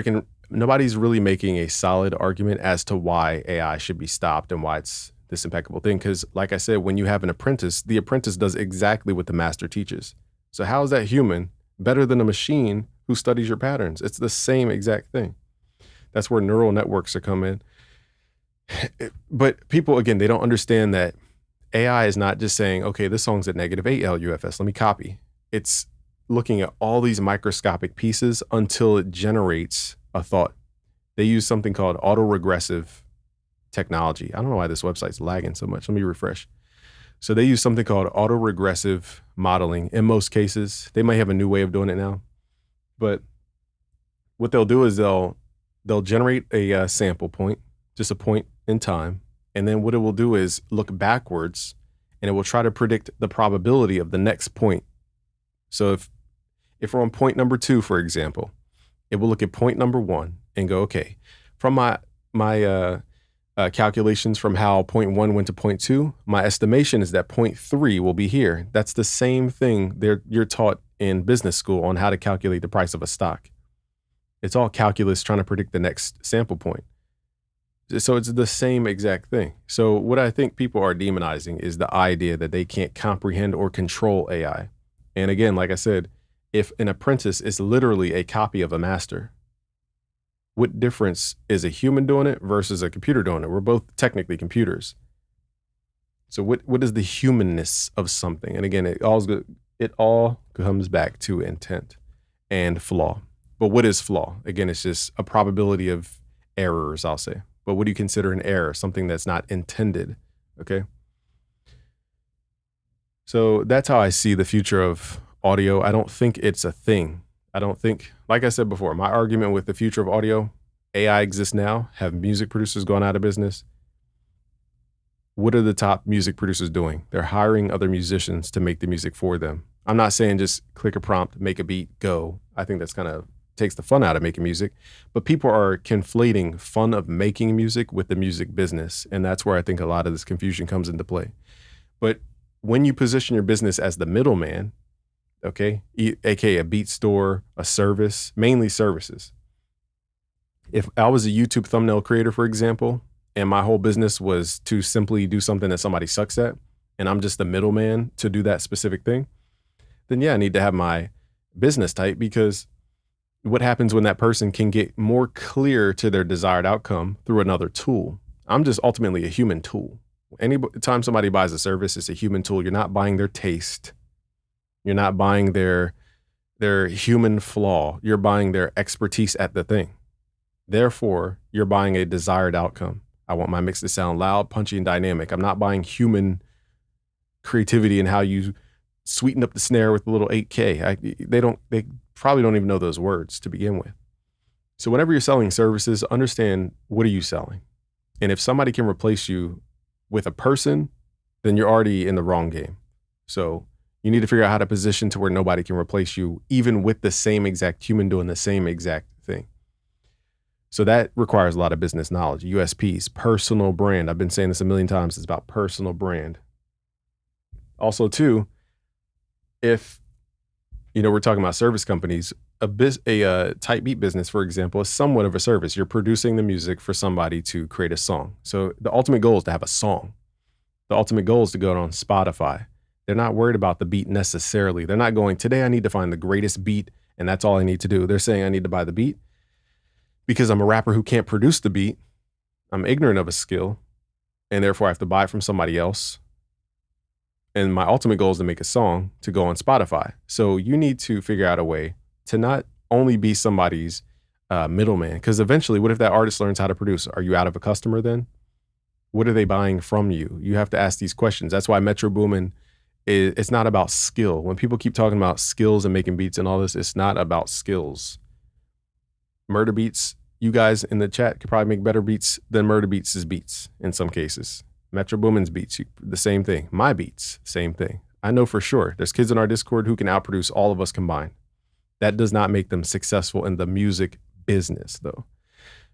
really making a solid argument as to why AI should be stopped and why it's this impeccable thing. Because like I said, when you have an apprentice, the apprentice does exactly what the master teaches. So how is that human better than a machine who studies your patterns? It's the same exact thing. That's where neural networks are coming in. But people, again, they don't understand that AI is not just saying, okay, this song's at -8 LUFS, let me copy. It's looking at all these microscopic pieces until it generates a thought. They use something called autoregressive technology. I don't know why this website's lagging so much. Let me refresh. So they use something called autoregressive modeling. In most cases, they might have a new way of doing it now, but what they'll do is they'll generate a sample point, just a point in time. And then what it will do is look backwards and it will try to predict the probability of the next point. So if we're on point number 2, for example, it will look at point number 1 and go, okay, from my calculations from how point 1 went to point 2, my estimation is that point 3 will be here. That's the same thing you're taught in business school on how to calculate the price of a stock. It's all calculus trying to predict the next sample point. So it's the same exact thing. So what I think people are demonizing is the idea that they can't comprehend or control AI. And again, like I said, if an apprentice is literally a copy of a master, what difference is a human doing it versus a computer doing it? We're both technically computers. So what is the humanness of something? And again, it all comes back to intent and flaw. But what is flaw? Again, it's just a probability of errors, I'll say. But what do you consider an error? Something that's not intended, okay? So that's how I see the future of audio. I don't think it's a thing. I don't think, like I said before, my argument with the future of audio, AI exists now. Have music producers gone out of business? What are the top music producers doing? They're hiring other musicians to make the music for them. I'm not saying just click a prompt, make a beat, go. I think that's kind of takes the fun out of making music, but people are conflating fun of making music with the music business. And that's where I think a lot of this confusion comes into play. But when you position your business as the middleman, okay, aka a beat store, a service, mainly services. If I was a YouTube thumbnail creator, for example, and my whole business was to simply do something that somebody sucks at, and I'm just the middleman to do that specific thing, then yeah, I need to have my business tight, because what happens when that person can get more clear to their desired outcome through another tool? I'm just ultimately a human tool. Anytime somebody buys a service, it's a human tool. You're not buying their taste. You're not buying their human flaw. You're buying their expertise at the thing. Therefore, you're buying a desired outcome. I want my mix to sound loud, punchy, and dynamic. I'm not buying human creativity and how you sweeten up the snare with a little 8K. They probably don't even know those words to begin with. So whenever you're selling services, understand, what are you selling? And if somebody can replace you with a person, then you're already in the wrong game. So you need to figure out how to position to where nobody can replace you, even with the same exact human doing the same exact thing. So that requires a lot of business knowledge, USPs, personal brand. I've been saying this a million times. It's about personal brand. Also, too, if we're talking about service companies, a type beat business, for example, is somewhat of a service. You're producing the music for somebody to create a song. So the ultimate goal is to have a song. The ultimate goal is to go on Spotify. They're not worried about the beat necessarily. They're not going, today I need to find the greatest beat and that's all I need to do. They're saying I need to buy the beat because I'm a rapper who can't produce the beat. I'm ignorant of a skill and therefore I have to buy it from somebody else. And my ultimate goal is to make a song to go on Spotify. So you need to figure out a way to not only be somebody's middleman, because eventually, what if that artist learns how to produce? Are you out of a customer then? What are they buying from you? You have to ask these questions. That's why Metro Boomin it's not about skill. When people keep talking about skills and making beats and all this, it's not about skills. Murder Beats, you guys in the chat could probably make better beats than Murder Beats' beats in some cases. Metro Boomin's beats, the same thing. My beats, same thing. I know for sure there's kids in our Discord who can outproduce all of us combined. That does not make them successful in the music business, though.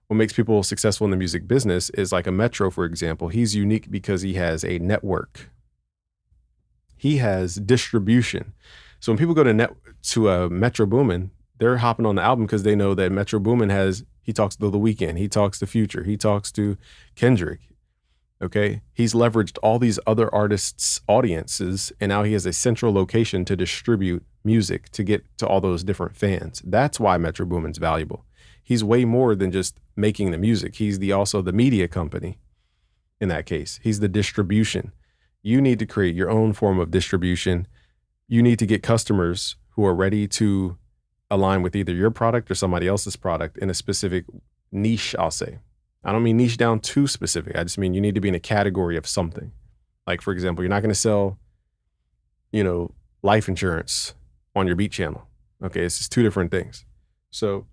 What makes people successful in the music business is like a Metro, for example. He's unique because he has a network. He has distribution. So when people go to Metro Boomin, they're hopping on the album because they know that Metro Boomin he talks to The Weeknd, he talks to Future, he talks to Kendrick. Okay, he's leveraged all these other artists' audiences, and now he has a central location to distribute music to get to all those different fans. That's why Metro Boomin's valuable. He's way more than just making the music. He's also the media company in that case. He's the distribution. You need to create your own form of distribution. You need to get customers who are ready to align with either your product or somebody else's product in a specific niche, I'll say. I don't mean niche down too specific. I just mean you need to be in a category of something. Like, for example, you're not going to sell, life insurance on your beat channel. Okay, it's just two different things. So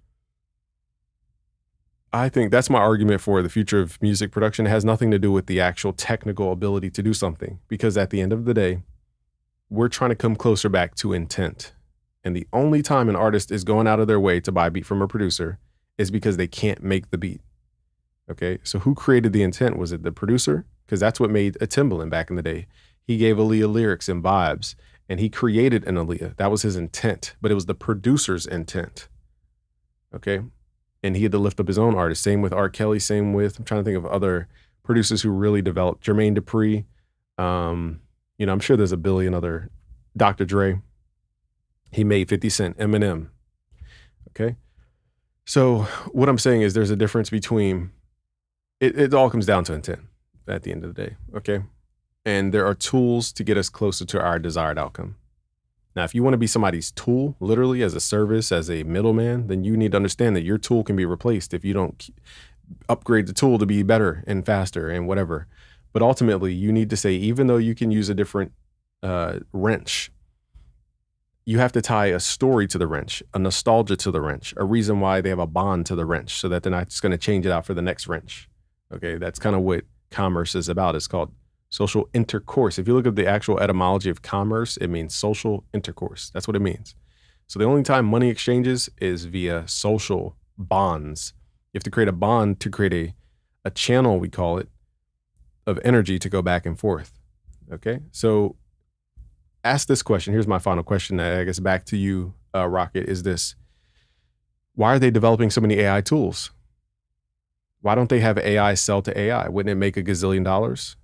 I think that's my argument for the future of music production. It has nothing to do with the actual technical ability to do something, because at the end of the day, we're trying to come closer back to intent. And the only time an artist is going out of their way to buy a beat from a producer is because they can't make the beat. Okay, so who created the intent? Was it the producer? Because that's what made a Timbaland back in the day. He gave Aaliyah lyrics and vibes, and he created an Aaliyah. That was his intent, but it was the producer's intent. Okay, and he had to lift up his own artists. Same with R. Kelly, same with, I'm trying to think of other producers who really developed. Jermaine Dupri, I'm sure there's a billion other, Dr. Dre. He made 50 Cent, Eminem. Okay, so what I'm saying is there's a difference between, it all comes down to intent at the end of the day, okay? And there are tools to get us closer to our desired outcome. Now, if you want to be somebody's tool, literally as a service, as a middleman, then you need to understand that your tool can be replaced if you don't upgrade the tool to be better and faster and whatever. But ultimately, you need to say, even though you can use a different wrench, you have to tie a story to the wrench, a nostalgia to the wrench, a reason why they have a bond to the wrench, so that they're not just going to change it out for the next wrench. Okay, that's kind of what commerce is about. It's called social intercourse. If you look at the actual etymology of commerce, it means social intercourse. That's what it means. So the only time money exchanges is via social bonds. You have to create a bond to create a channel, we call it, of energy to go back and forth. Okay, so ask this question. Here's my final question, I guess back to you, Rocket, is this: why are they developing so many AI tools? Why don't they have AI sell to AI? Wouldn't it make $1 gazillion?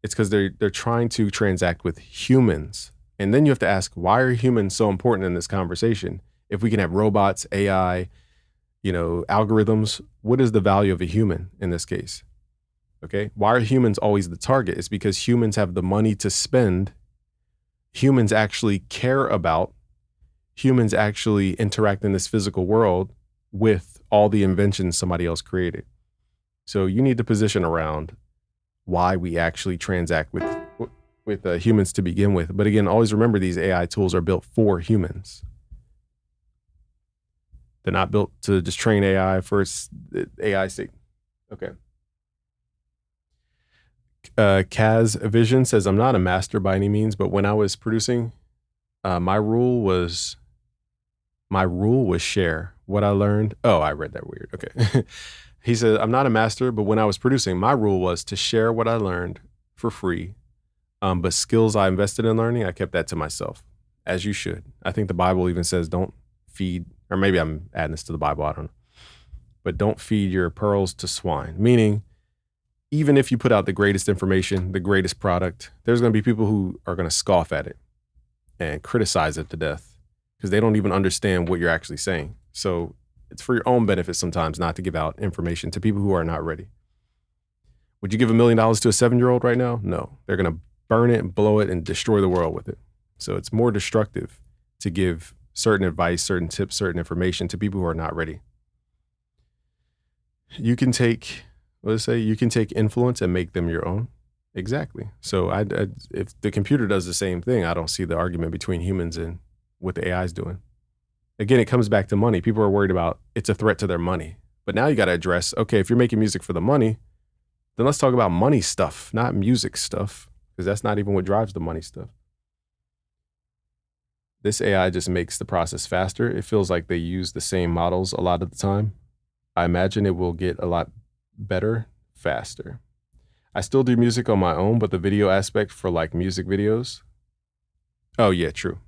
It's because they're trying to transact with humans. And then you have to ask, why are humans so important in this conversation? If we can have robots, AI, algorithms, what is the value of a human in this case? Okay, why are humans always the target? It's because humans have the money to spend. Humans actually care about. Humans actually interact in this physical world with all the inventions somebody else created. So you need to position around why we actually transact with humans to begin with. But again, always remember these AI tools are built for humans. They're not built to just train AI for its AI's sake. Okay. Kaz Vision says, I'm not a master by any means, but when I was producing, my rule was share what I learned. Oh, I read that weird. Okay. He said, I'm not a master, but when I was producing, my rule was to share what I learned for free. But skills I invested in learning, I kept that to myself, as you should. I think the Bible even says don't feed, or maybe I'm adding this to the Bible, I don't know. But don't feed your pearls to swine. Meaning, even if you put out the greatest information, the greatest product, there's going to be people who are going to scoff at it and criticize it to death because they don't even understand what you're actually saying. So it's for your own benefit sometimes not to give out information to people who are not ready. Would you give $1 million to a 7-year-old right now? No. They're going to burn it and blow it and destroy the world with it. So it's more destructive to give certain advice, certain tips, certain information to people who are not ready. You can take, let's say, you can take influence and make them your own. Exactly. So if the computer does the same thing, I don't see the argument between humans and what the AI is doing. Again, it comes back to money. People are worried about it's a threat to their money. But now you got to address, okay, if you're making music for the money, then let's talk about money stuff, not music stuff, because that's not even what drives the money stuff. This AI just makes the process faster. It feels like they use the same models a lot of the time. I imagine it will get a lot better faster. I still do music on my own, but the video aspect for like music videos. Oh yeah, true.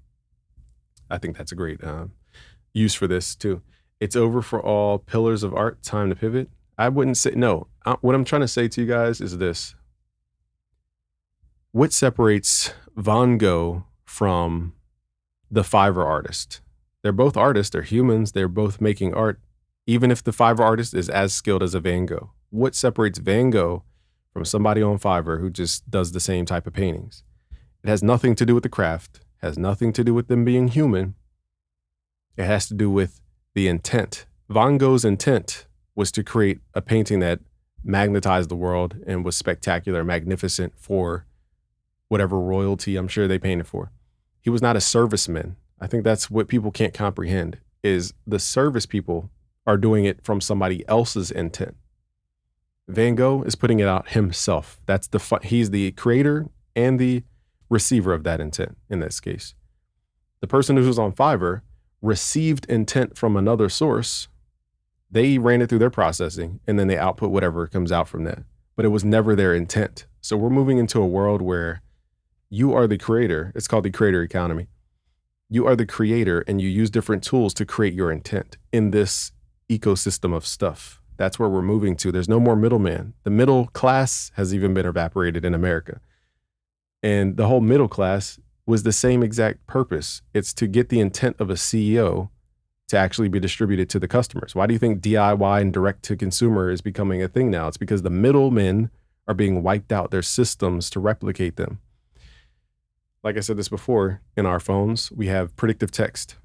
I think that's a great use for this too. It's over for all pillars of art. Time to pivot. I wouldn't say, no. What I'm trying to say to you guys is this. What separates Van Gogh from the Fiverr artist? They're both artists. They're humans. They're both making art. Even if the Fiverr artist is as skilled as a Van Gogh. What separates Van Gogh from somebody on Fiverr who just does the same type of paintings? It has nothing to do with the craft. Has nothing to do with them being human. It has to do with the intent. Van Gogh's intent was to create a painting that magnetized the world and was spectacular, magnificent for whatever royalty I'm sure they painted for. He was not a serviceman. I think that's what people can't comprehend, is the service people are doing it from somebody else's intent. Van Gogh is putting it out himself. He's the creator and the receiver of that intent in this case. The person who's on Fiverr received intent from another source. They ran it through their processing and then they output whatever comes out from that. But it was never their intent. So we're moving into a world where you are the creator. It's called the creator economy. You are the creator and you use different tools to create your intent in this ecosystem of stuff. That's where we're moving to. There's no more middleman. The middle class has even been evaporated in America. And the whole middle class was the same exact purpose. It's to get the intent of a CEO to actually be distributed to the customers. Why do you think DIY and direct to consumer is becoming a thing now? It's because the middlemen are being wiped out. There's systems to replicate them. Like I said this before, in our phones, we have predictive text.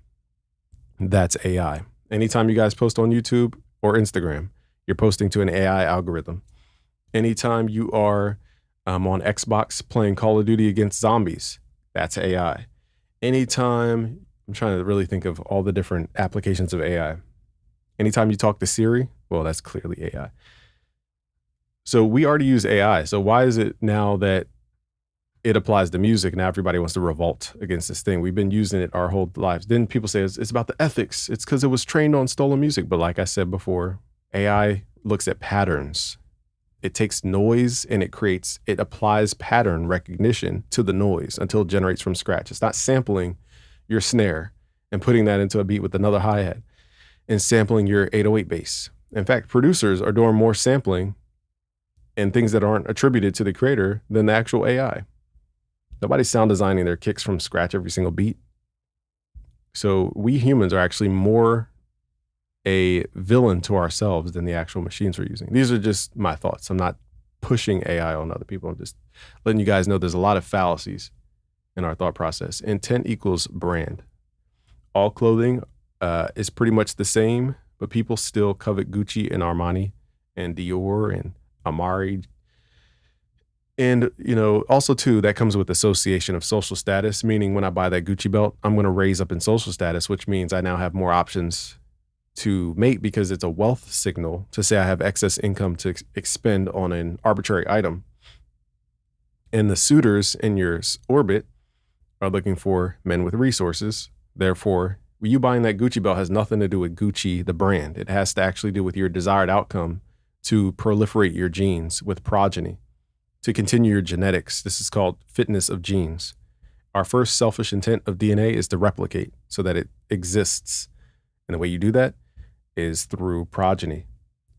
That's AI. Anytime you guys post on YouTube or Instagram, you're posting to an AI algorithm. Anytime you are on Xbox playing Call of Duty against zombies, that's AI. Anytime, I'm trying to really think of all the different applications of AI. Anytime you talk to Siri, well, that's clearly AI. So we already use AI. So why is it now that it applies to music? Now everybody wants to revolt against this thing. We've been using it our whole lives. Then people say it's about the ethics. It's because it was trained on stolen music. But like I said before, AI looks at patterns. It takes noise and it applies pattern recognition to the noise until it generates from scratch. It's not sampling your snare and putting that into a beat with another hi-hat and sampling your 808 bass. In fact, producers are doing more sampling and things that aren't attributed to the creator than the actual AI. Nobody's sound designing their kicks from scratch every single beat. So we humans are actually more a villain to ourselves than the actual machines we're using. These are just my thoughts. I'm not pushing AI on other people. I'm just letting you guys know there's a lot of fallacies in our thought process. Intent equals brand. All clothing is pretty much the same, but people still covet Gucci and Armani and Dior and Amari. And, also too, that comes with association of social status, meaning when I buy that Gucci belt, I'm going to raise up in social status, which means I now have more options to mate because it's a wealth signal to say I have excess income to expend on an arbitrary item. And the suitors in your orbit are looking for men with resources. Therefore, you buying that Gucci belt has nothing to do with Gucci, the brand. It has to actually do with your desired outcome to proliferate your genes with progeny, to continue your genetics. This is called fitness of genes. Our first selfish intent of DNA is to replicate so that it exists. And the way you do that is through progeny.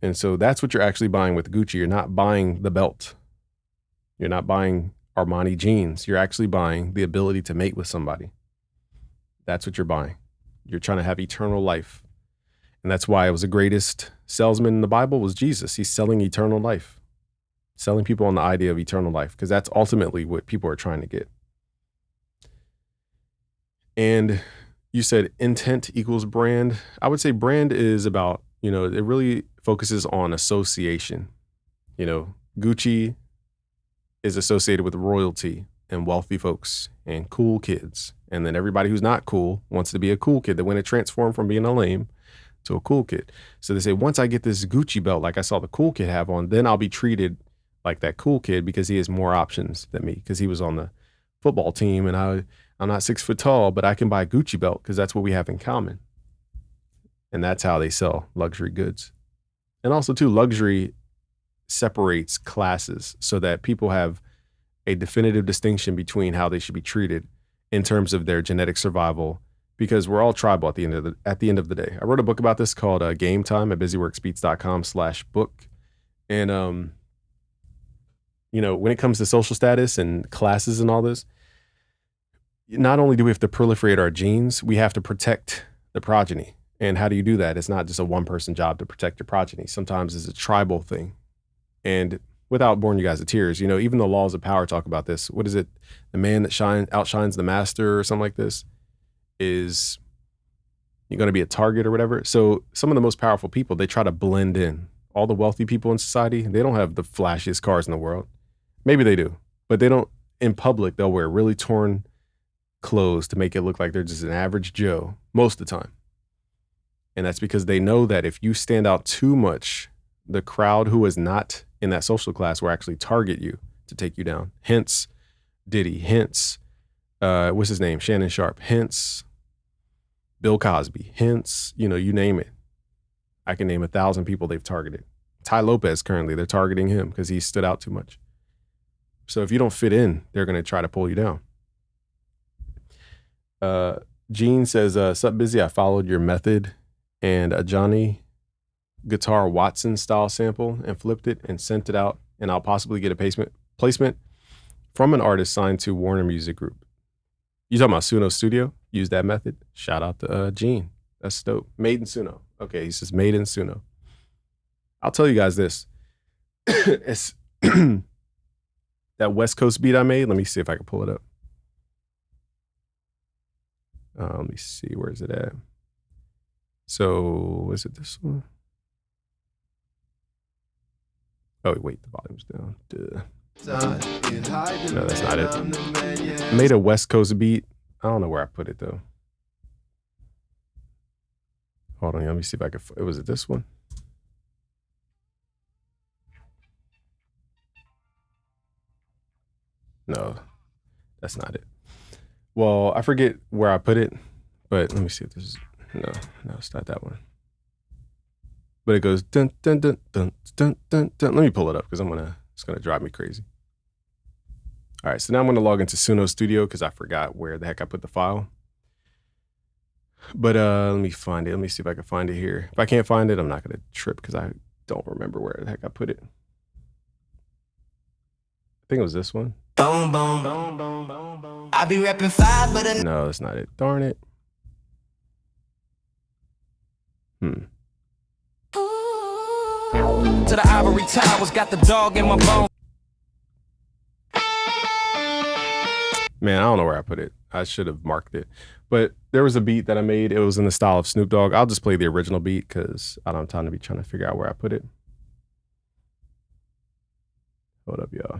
And so that's what you're actually buying with Gucci. You're not buying the belt. You're not buying Armani jeans. You're actually buying the ability to mate with somebody. That's what you're buying. You're trying to have eternal life. And that's why it was the greatest salesman in the Bible was Jesus. He's selling eternal life, selling people on the idea of eternal life, because that's ultimately what people are trying to get. And you said intent equals brand. I would say brand is about, it really focuses on association. Gucci is associated with royalty and wealthy folks and cool kids. And then everybody who's not cool wants to be a cool kid. They want to transform from being a lame to a cool kid. So they say, once I get this Gucci belt, like I saw the cool kid have on, then I'll be treated like that cool kid because he has more options than me, because he was on the football team and I'm not 6 foot tall, but I can buy a Gucci belt because that's what we have in common. And that's how they sell luxury goods. And also too, luxury separates classes so that people have a definitive distinction between how they should be treated in terms of their genetic survival, because we're all tribal at the end of the day. I wrote a book about this called Game Time at busyworksbeats.com/book. And, when it comes to social status and classes and all this, not only do we have to proliferate our genes, we have to protect the progeny. And how do you do that? It's not just a one-person job to protect your progeny. Sometimes it's a tribal thing. And without boring you guys to tears, even the laws of power talk about this. What is it? The man that outshines the master or something like this is you're going to be a target or whatever. So some of the most powerful people, they try to blend in. All the wealthy people in society, they don't have the flashiest cars in the world. Maybe they do, but they don't. In public, they'll wear really torn clothes to make it look like they're just an average Joe most of the time. And that's because they know that if you stand out too much, the crowd who is not in that social class will actually target you to take you down. Hence Diddy, hence, what's his name? Shannon Sharp, hence Bill Cosby, hence, you name it. I can name 1,000 people they've targeted. Ty Lopez currently, they're targeting him because he stood out too much. So if you don't fit in, they're going to try to pull you down. Gene says, sup busy, I followed your method and a Johnny Guitar Watson style sample and flipped it and sent it out, and I'll possibly get a placement from an artist signed to Warner Music Group. You talking about Suno Studio? Use that method? Shout out to Gene. That's dope. Made in Suno. Okay, he says made in Suno. I'll tell you guys this. It's that West Coast beat I made. Let me see if I can pull it up. Let me see. Where is it at? So, is it this one? Oh, wait, the volume's down. Duh. No, that's not it. I made a West Coast beat. I don't know where I put it, though. Hold on, let me see if I can. Was it this one? No, that's not it. Well, I forget where I put it, but let me see if this is. No, it's not that one. But it goes dun dun dun dun dun dun dun. Let me pull it up because it's gonna drive me crazy. All right, so now I'm gonna log into Suno Studio because I forgot where the heck I put the file. But let me find it. Let me see if I can find it here. If I can't find it, I'm not gonna trip because I don't remember where the heck I put it. I think it was this one. Boom, boom, boom, boom, boom, boom. I be rapping 5, but no, that's not it. Darn it. To the ivory towers, got the dog in my bone. Man, I don't know where I put it. I should have marked it. But there was a beat that I made. It was in the style of Snoop Dogg. I'll just play the original beat because I don't have time to be trying to figure out where I put it. Hold up, y'all.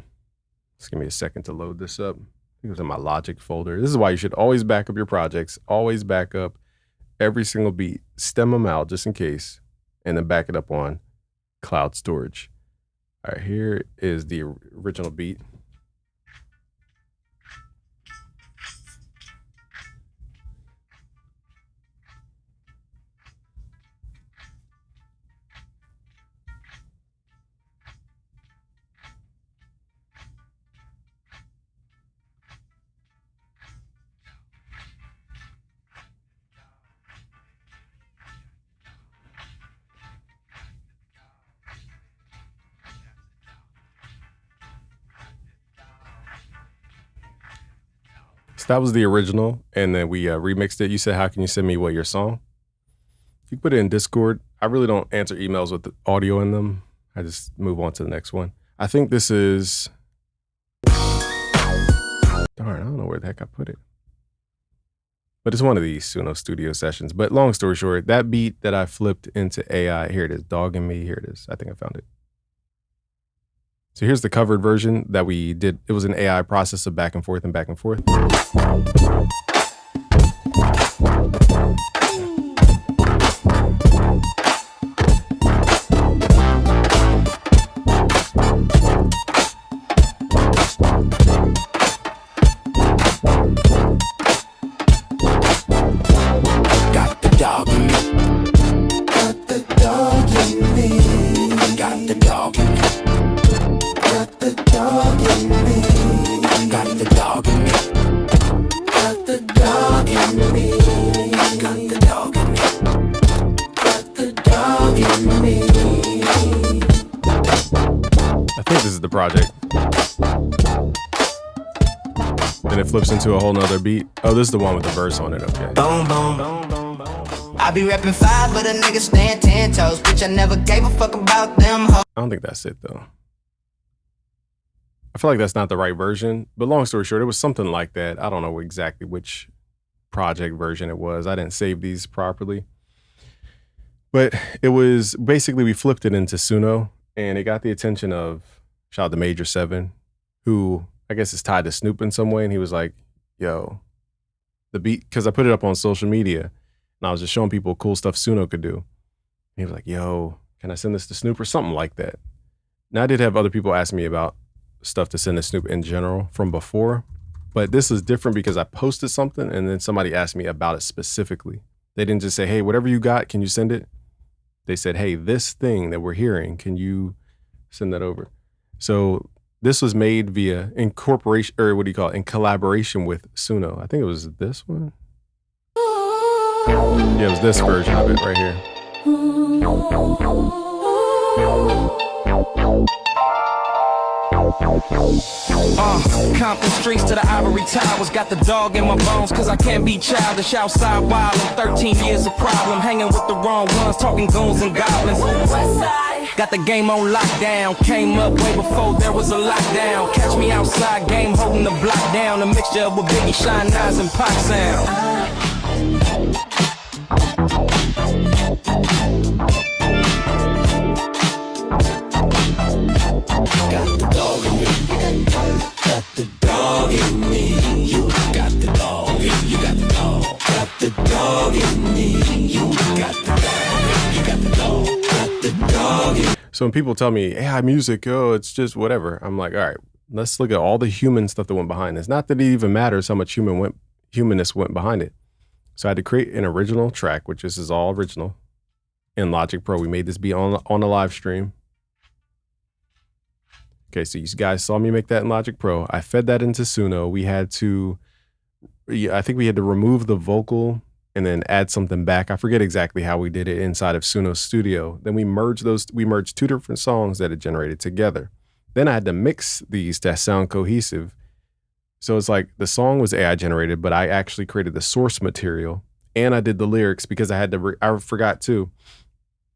Just give me a second to load this up. I think it was in my Logic folder. This is why you should always back up your projects. Always back up every single beat. Stem them out just in case. And then back it up on cloud storage. All right, here is the original beat. So that was the original, and then we remixed it. You said, how can you send me your song? If you put it in Discord, I really don't answer emails with the audio in them. I just move on to the next one. I think this is, darn, I don't know where the heck I put it. But it's one of these Suno studio sessions. But long story short, that beat that I flipped into AI, here it is, Dogging Me, here it is. I think I found it. So here's the covered version that we did. It was an AI process of back and forth and back and forth. Project. Then it flips into a whole nother beat. Oh, this is the one with the verse on it. Okay. Boom, boom, boom, boom, boom. I be reppin' 5, but a nigga stand 10 toes. Bitch, I never gave a fuck about them hoes. I don't think that's it though. I feel like that's not the right version. But long story short, it was something like that. I don't know exactly which project version it was. I didn't save these properly. But it was basically we flipped it into Suno, and it got the attention of, shout out to Major 7, who I guess is tied to Snoop in some way. And he was like, yo, the beat, because I put it up on social media and I was just showing people cool stuff Suno could do. And he was like, yo, can I send this to Snoop or something like that? Now, I did have other people ask me about stuff to send to Snoop in general from before, but this is different because I posted something and then somebody asked me about it specifically. They didn't just say, hey, whatever you got, can you send it? They said, hey, this thing that we're hearing, can you send that over? So this was made via incorporation, or what do you call it, in collaboration with Suno. I think it was this one. Yeah, it was this version of it right here. Compton streets to the ivory towers. Got the dog in my bones, cause I can't be childish. Outside wild, 13 years of problem. Hanging with the wrong ones, talking goons and goblins. Got the game on lockdown. Came up way before there was a lockdown. Catch me outside, game holding the block down. A mixture of a Biggie, Shine Nas, and Pop sound. Got the dog in me. Got the dog in me. You got the dog. You got the dog. Got the dog in me. You got the dog. You got the dog. Got the dog in me. So when people tell me AI music, oh, it's just whatever, I'm like, all right, let's look at all the human stuff that went behind this. Not that it even matters how much humanness went behind it. So I had to create an original track, which this is all original in Logic Pro. We made this beat on a live stream. Okay, so you guys saw me make that in Logic Pro. I fed that into Suno. We had to, I think we had to remove the vocal and then add something back. I forget exactly how we did it inside of Suno Studio. Then we merged two different songs that it generated together. Then I had to mix these to sound cohesive. So it's like the song was AI generated, but I actually created the source material and I did the lyrics because I had to, I forgot too.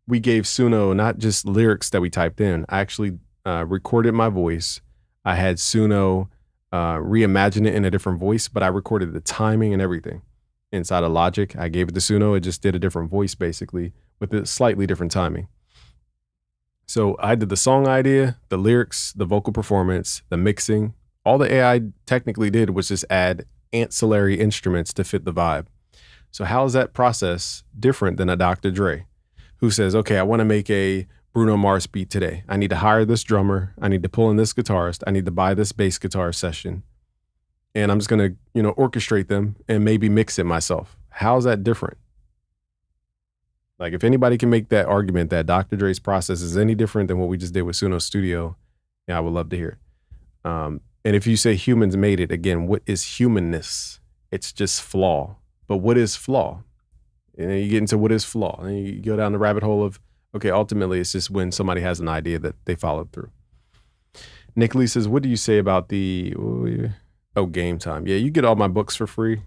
We gave Suno not just lyrics that we typed in. I actually recorded my voice. I had Suno reimagine it in a different voice, but I recorded the timing and everything inside of Logic. I gave it to Suno. It just did a different voice basically with a slightly different timing. So I did the song idea, the lyrics, the vocal performance, the mixing. All the AI technically did was just add ancillary instruments to fit the vibe. So how is that process different than a Dr. Dre who says, okay, I want to make a Bruno Mars beat today. I need to hire this drummer. I need to pull in this guitarist. I need to buy this bass guitar session. And I'm just going to, orchestrate them and maybe mix it myself. How's that different? Like if anybody can make that argument that Dr. Dre's process is any different than what we just did with Suno Studio, yeah, I would love to hear it. And if you say humans made it, again, what is humanness? It's just flaw. But what is flaw? And then you get into what is flaw. And you go down the rabbit hole of, okay, ultimately it's just when somebody has an idea that they followed through. Nick Lee says, what do you say about the Oh, Game Time. Yeah, you get all my books for free.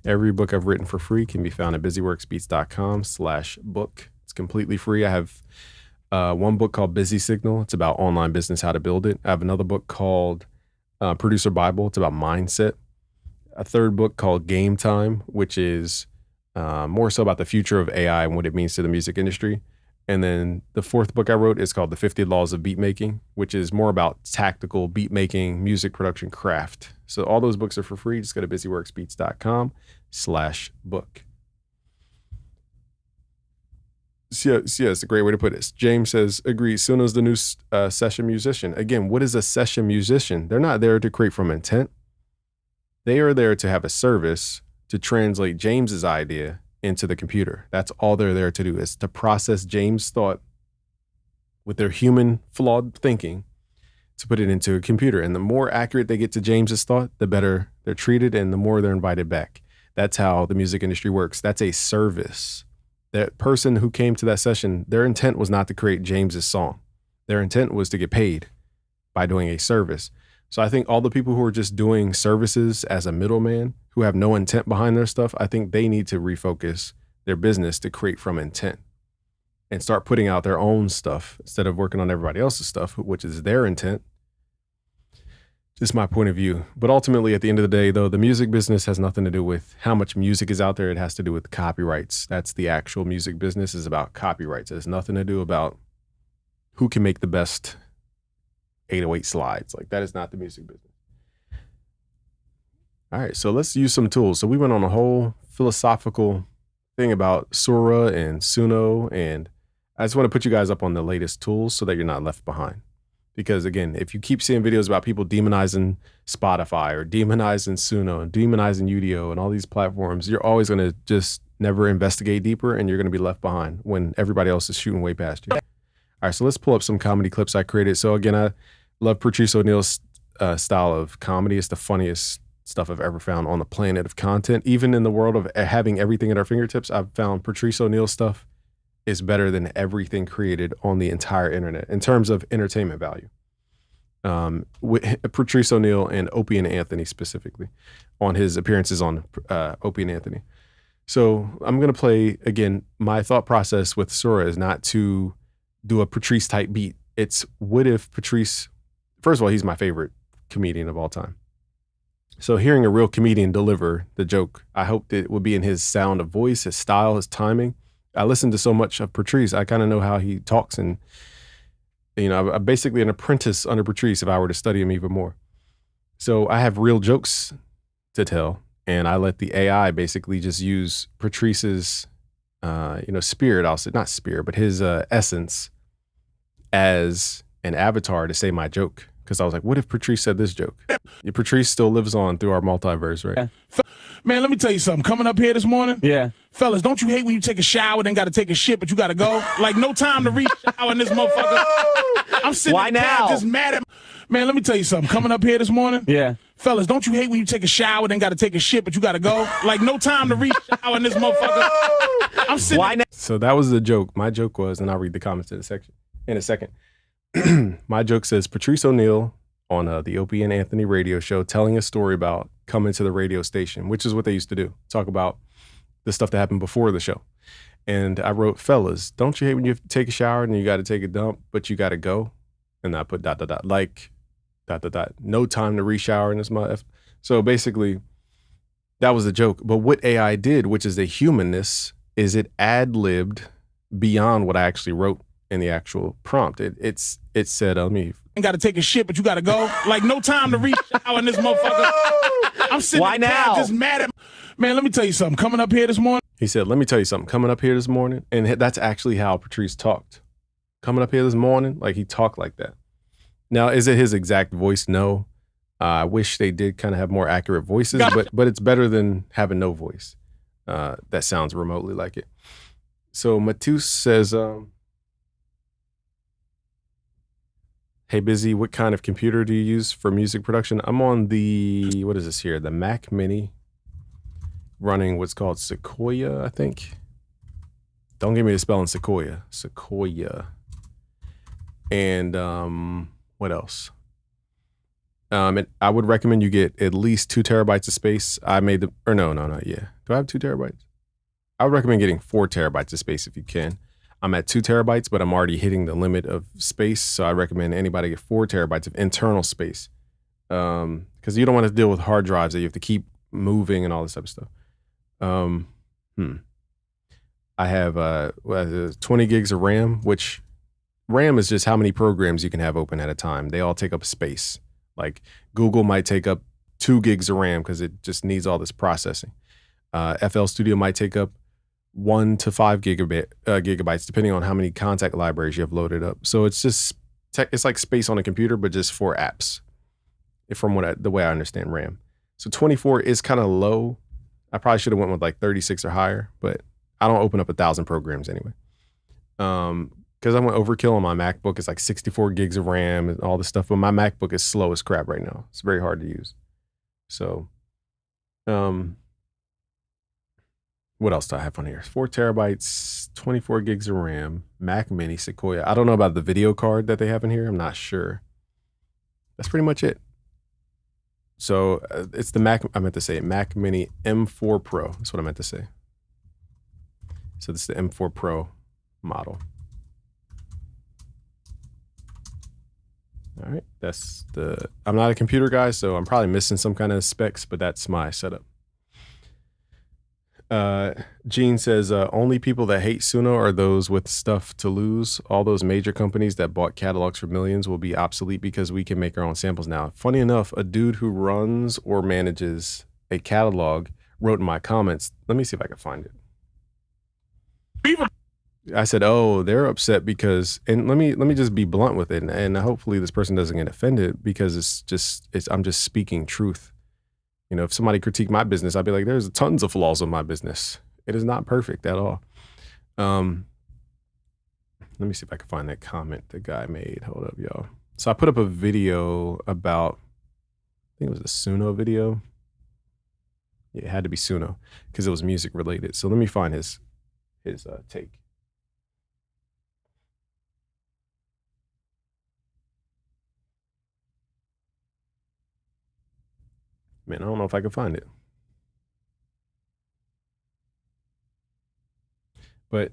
Every book I've written for free can be found at busyworksbeats.com/book. It's completely free. I have one book called Busy Signal. It's about online business, how to build it. I have another book called Producer Bible. It's about mindset. A third book called Game Time, which is more so about the future of AI and what it means to the music industry. And then the fourth book I wrote is called The 50 Laws of Beat Making, which is more about tactical beat making, music production craft. So all those books are for free. Just go to busyworksbeats.com/book. So, yeah, it's a great way to put it. James says, agree, Suno's the new session musician. Again, what is a session musician? They're not there to create from intent. They are there to have a service to translate James's idea into the computer. That's all they're there to do, is to process James' thought with their human flawed thinking to put it into a computer. And the more accurate they get to James's thought, the better they're treated and the more they're invited back. That's how the music industry works. That's a service. That person who came to that session, their intent was not to create James's song. Their intent was to get paid by doing a service. So I think all the people who are just doing services as a middleman, who have no intent behind their stuff, I think they need to refocus their business to create from intent and start putting out their own stuff instead of working on everybody else's stuff, which is their intent. Just my point of view. But ultimately, at the end of the day, though, the music business has nothing to do with how much music is out there. It has to do with copyrights. That's the actual music business, is about copyrights. It has nothing to do about who can make the best 808 slides. Like, that is not the music business. All right, so let's use some tools. So we went on a whole philosophical thing about Sora and Suno, and I just want to put you guys up on the latest tools so that you're not left behind. Because again, if you keep seeing videos about people demonizing Spotify or demonizing Suno and demonizing Udio and all these platforms, you're always going to just never investigate deeper, and you're going to be left behind when everybody else is shooting way past you. All right, so let's pull up some comedy clips I created. So again, I love Patrice O'Neal's style of comedy. It's the funniest stuff I've ever found on the planet of content. Even in the world of having everything at our fingertips, I've found Patrice O'Neal's stuff is better than everything created on the entire internet in terms of entertainment value. With Patrice O'Neal and Opie and Anthony specifically, on his appearances on Opie and Anthony. So I'm going to play, again, my thought process with Sora is not to do a Patrice type beat. It's what if Patrice, first of all, he's my favorite comedian of all time. So hearing a real comedian deliver the joke, I hoped it would be in his sound of voice, his style, his timing. I listened to so much of Patrice, I kind of know how he talks, and I'm basically an apprentice under Patrice if I were to study him even more. So I have real jokes to tell, and I let the AI basically just use Patrice's, spirit, I'll say, not spirit, but his essence as an avatar to say my joke. Because I was like, what if Patrice said this joke? Patrice still lives on through our multiverse, right? Yeah. Man, let me tell you something. Coming up here this morning, fellas, don't you hate when you take a shower, then got to take a shit, but you got to go? Like, no time to re-shower in this motherfucker. I'm sitting in the cab just mad at. Man, let me tell you something. Coming up here this morning, fellas, don't you hate when you take a shower, then got to take a shit, but you got to go? Like, no time to re-shower in this motherfucker. I'm sitting. So that was the joke. My joke was, and I'll read the comments in a second. My joke says, Patrice O'Neal on the Opie and Anthony radio show telling a story about coming to the radio station, which is what they used to do, talk about the stuff that happened before the show. And I wrote, fellas, don't you hate when you take a shower and you got to take a dump, but you got to go? And I put ... like ... no time to re-shower in this month. So basically, that was the joke. But what AI did, which is the humanness, is it ad-libbed beyond what I actually wrote in the actual prompt. It said, let me. Ain't got to take a shit, but you got to go. Like, no time to re-shower in this motherfucker. I'm sitting in the cab just mad at. Man, let me tell you something. Coming up here this morning. He said, let me tell you something. Coming up here this morning. And that's actually how Patrice talked. Coming up here this morning, like he talked like that. Now, is it his exact voice? No. I wish they did kind of have more accurate voices, but it's better than having no voice. That sounds remotely like it. So Matus says, hey, Busy, what kind of computer do you use for music production? I'm on the, what is this here? The Mac Mini, running what's called Sequoia, I think. Don't give me the spelling Sequoia. Sequoia. And what else? And I would recommend you get at least 2 terabytes of space. I made the, or no, yeah. Do I have 2 terabytes? I would recommend getting 4 terabytes of space if you can. I'm at 2 terabytes, but I'm already hitting the limit of space. So I recommend anybody get 4 terabytes of internal space. Because you don't want to deal with hard drives that you have to keep moving and all this type of stuff. I have 20 gigs of RAM, which RAM is just how many programs you can have open at a time. They all take up space. Like Google might take up 2 gigs of RAM because it just needs all this processing. FL Studio might take up 1 to 5 gigabytes, depending on how many contact libraries you have loaded up. So it's just it's like space on a computer, but just for apps. From the way I understand RAM. So 24 is kind of low. I probably should have went with like 36 or higher, but I don't open up 1,000 programs anyway. Because I went overkill on my MacBook. It's like 64 gigs of RAM and all this stuff, but my MacBook is slow as crap right now. It's very hard to use. So, what else do I have on here? 4 terabytes, 24 gigs of RAM, Mac Mini, Sequoia. I don't know about the video card that they have in here. I'm not sure. That's pretty much it. So it's the Mac Mini M4 Pro. That's what I meant to say. So this is the M4 Pro model. All right, I'm not a computer guy, so I'm probably missing some kind of specs, but that's my setup. Gene says, only people that hate Suno are those with stuff to lose. All those major companies that bought catalogs for millions will be obsolete because we can make our own samples now. Funny enough, a dude who runs or manages a catalog wrote in my comments, let me see if I can find it. I said, oh, they're upset because, and let me just be blunt with it, and hopefully this person doesn't get offended because I'm just speaking truth. You know, if somebody critiqued my business, I'd be like, there's tons of flaws in my business. It is not perfect at all. Let me see if I can find that comment the guy made. Hold up, y'all. So I put up a video about, I think it was a Suno video. Yeah, it had to be Suno because it was music related. So let me find his take. Man, I don't know if I can find it. But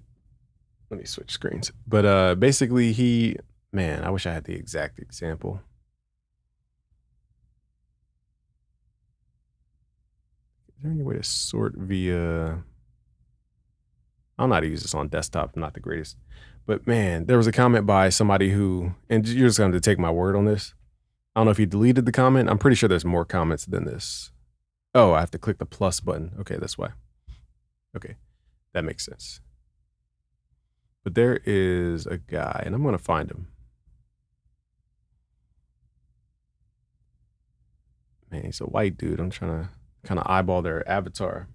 let me switch screens. But basically I wish I had the exact example. Is there any way to sort via, I don't know how to use this on desktop. I'm not the greatest. But man, there was a comment by somebody who, and you're just going to take my word on this. I don't know if he deleted the comment. I'm pretty sure there's more comments than this. Oh, I have to click the plus button. Okay, that's why. Okay, that makes sense. But there is a guy, and I'm going to find him. Man, he's a white dude. I'm trying to kind of eyeball their avatar.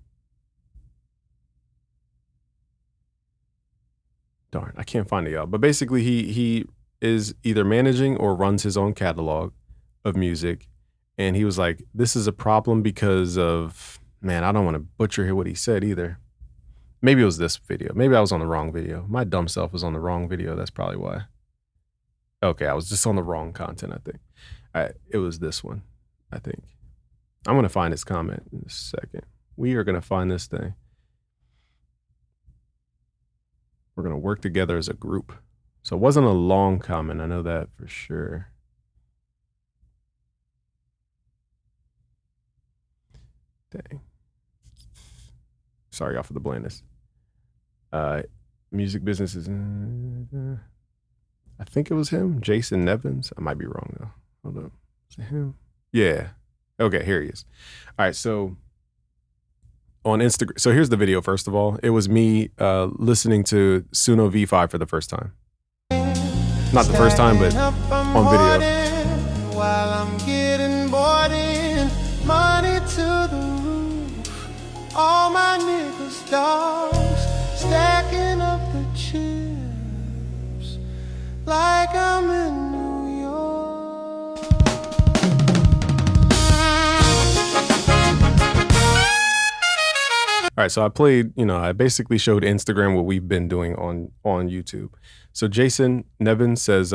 Darn, I can't find it, y'all. But basically, he is either managing or runs his own catalog of music. And he was like, this is a problem because of, man, I don't want to butcher what he said either. Maybe it was this video. Maybe I was on the wrong video. My dumb self was on the wrong video. That's probably why. Okay, I was just on the wrong content, I think. All right, it was this one, I think. I'm going to find his comment in a second. We are going to find this thing. We're going to work together as a group. So it wasn't a long comment. I know that for sure. Dang. Sorry, y'all, for the blandness. Music businesses. I think it was him, Jason Nevins. I might be wrong though. Hold up. Is it him? Yeah. Okay, here he is. All right, so on Instagram. So here's the video, first of all. It was me listening to Suno V5 for the first time. Not the first time, but on video. While I'm getting bored in, money to the roof. All my niggas dogs stacking up the chips like I'm in New York. All right, so I played, I basically showed Instagram what we've been doing on YouTube. So Jason Nevin says,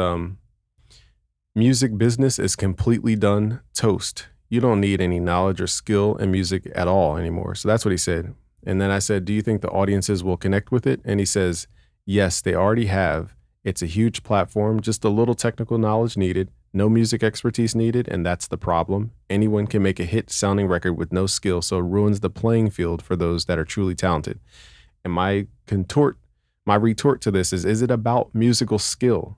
music business is completely done toast. You don't need any knowledge or skill in music at all anymore. So that's what he said. And then I said, do you think the audiences will connect with it? And he says, yes, they already have. It's a huge platform, just a little technical knowledge needed, no music expertise needed, and that's the problem. Anyone can make a hit sounding record with no skill, so it ruins the playing field for those that are truly talented. And my retort to this is it about musical skill?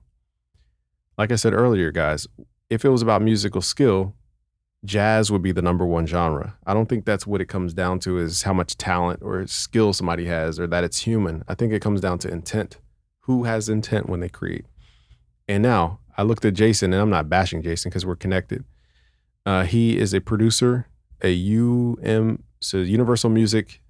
Like I said earlier, guys, if it was about musical skill, jazz would be the number one genre. I don't think that's what it comes down to, is how much talent or skill somebody has, or that it's human. I think it comes down to intent. Who has intent when they create? And now I looked at Jason, and I'm not bashing Jason because we're connected. He is a producer, so Universal Music,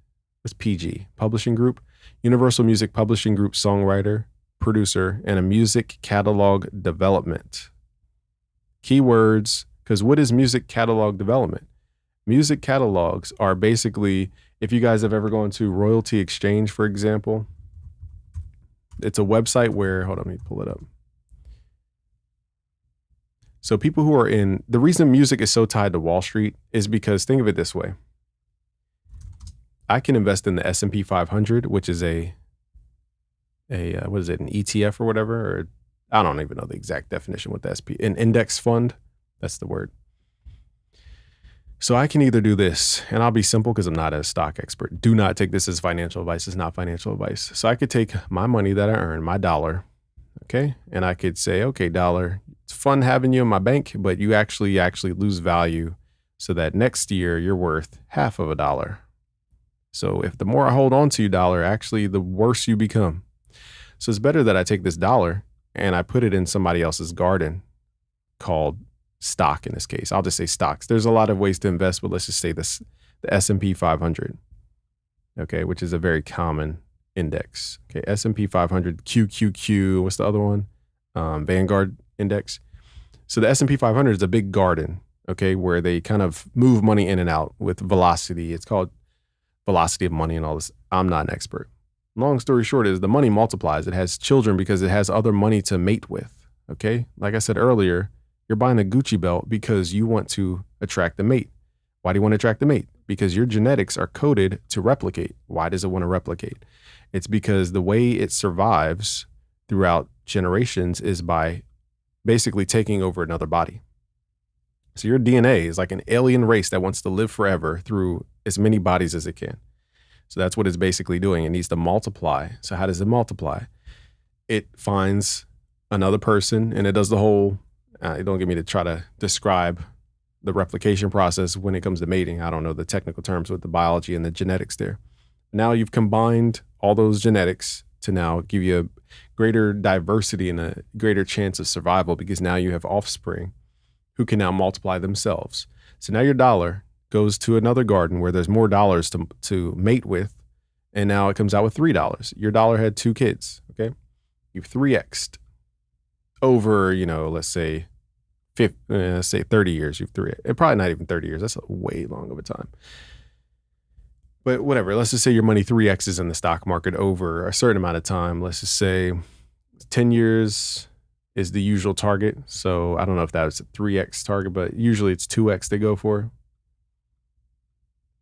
it's PG, publishing group, Universal Music Publishing Group songwriter, producer, and a music catalog development. Keywords, because what is music catalog development? Music catalogs are basically, if you guys have ever gone to Royalty Exchange, for example, it's a website where, hold on, let me pull it up. So people who are the reason music is so tied to Wall Street is because, think of it this way. I can invest in the S&P 500, which is what is it, an ETF or whatever? Or I don't even know the exact definition with the SP, an index fund. That's the word. So I can either do this, and I'll be simple because I'm not a stock expert. Do not take this as financial advice. It's not financial advice. So I could take my money that I earn, my dollar, okay? And I could say, okay, dollar, it's fun having you in my bank, but you actually lose value so that next year you're worth half of a dollar. So if the more I hold on to you, dollar, actually the worse you become. So it's better that I take this dollar and I put it in somebody else's garden called stock in this case. I'll just say stocks. There's a lot of ways to invest, but let's just say the S&P 500, okay, which is a very common index. Okay, S&P 500, QQQ, what's the other one? Vanguard index. So the S&P 500 is a big garden, okay, where they kind of move money in and out with velocity. It's called velocity of money and all this. I'm not an expert. Long story short is the money multiplies. It has children because it has other money to mate with, okay? Like I said earlier, you're buying a Gucci belt because you want to attract the mate. Why do you want to attract the mate? Because your genetics are coded to replicate. Why does it want to replicate? It's because the way it survives throughout generations is by basically taking over another body. So your DNA is like an alien race that wants to live forever through as many bodies as it can. So that's what it's basically doing. It needs to multiply. So how does it multiply? It finds another person, and it does the whole, don't get me to try to describe the replication process when it comes to mating. I don't know the technical terms with the biology and the genetics there. Now you've combined all those genetics to now give you a greater diversity and a greater chance of survival, because now you have offspring who can now multiply themselves. So now your dollar goes to another garden where there's more dollars to mate with, and now it comes out with $3. Your dollar had 2 kids, okay? You've 3x'd over, let's say 30 years. You've probably not even 30 years. That's a way long of a time. But whatever, let's just say your money 3x's in the stock market over a certain amount of time. Let's just say 10 years is the usual target. So I don't know if that was a 3x target, but usually it's 2x they go for.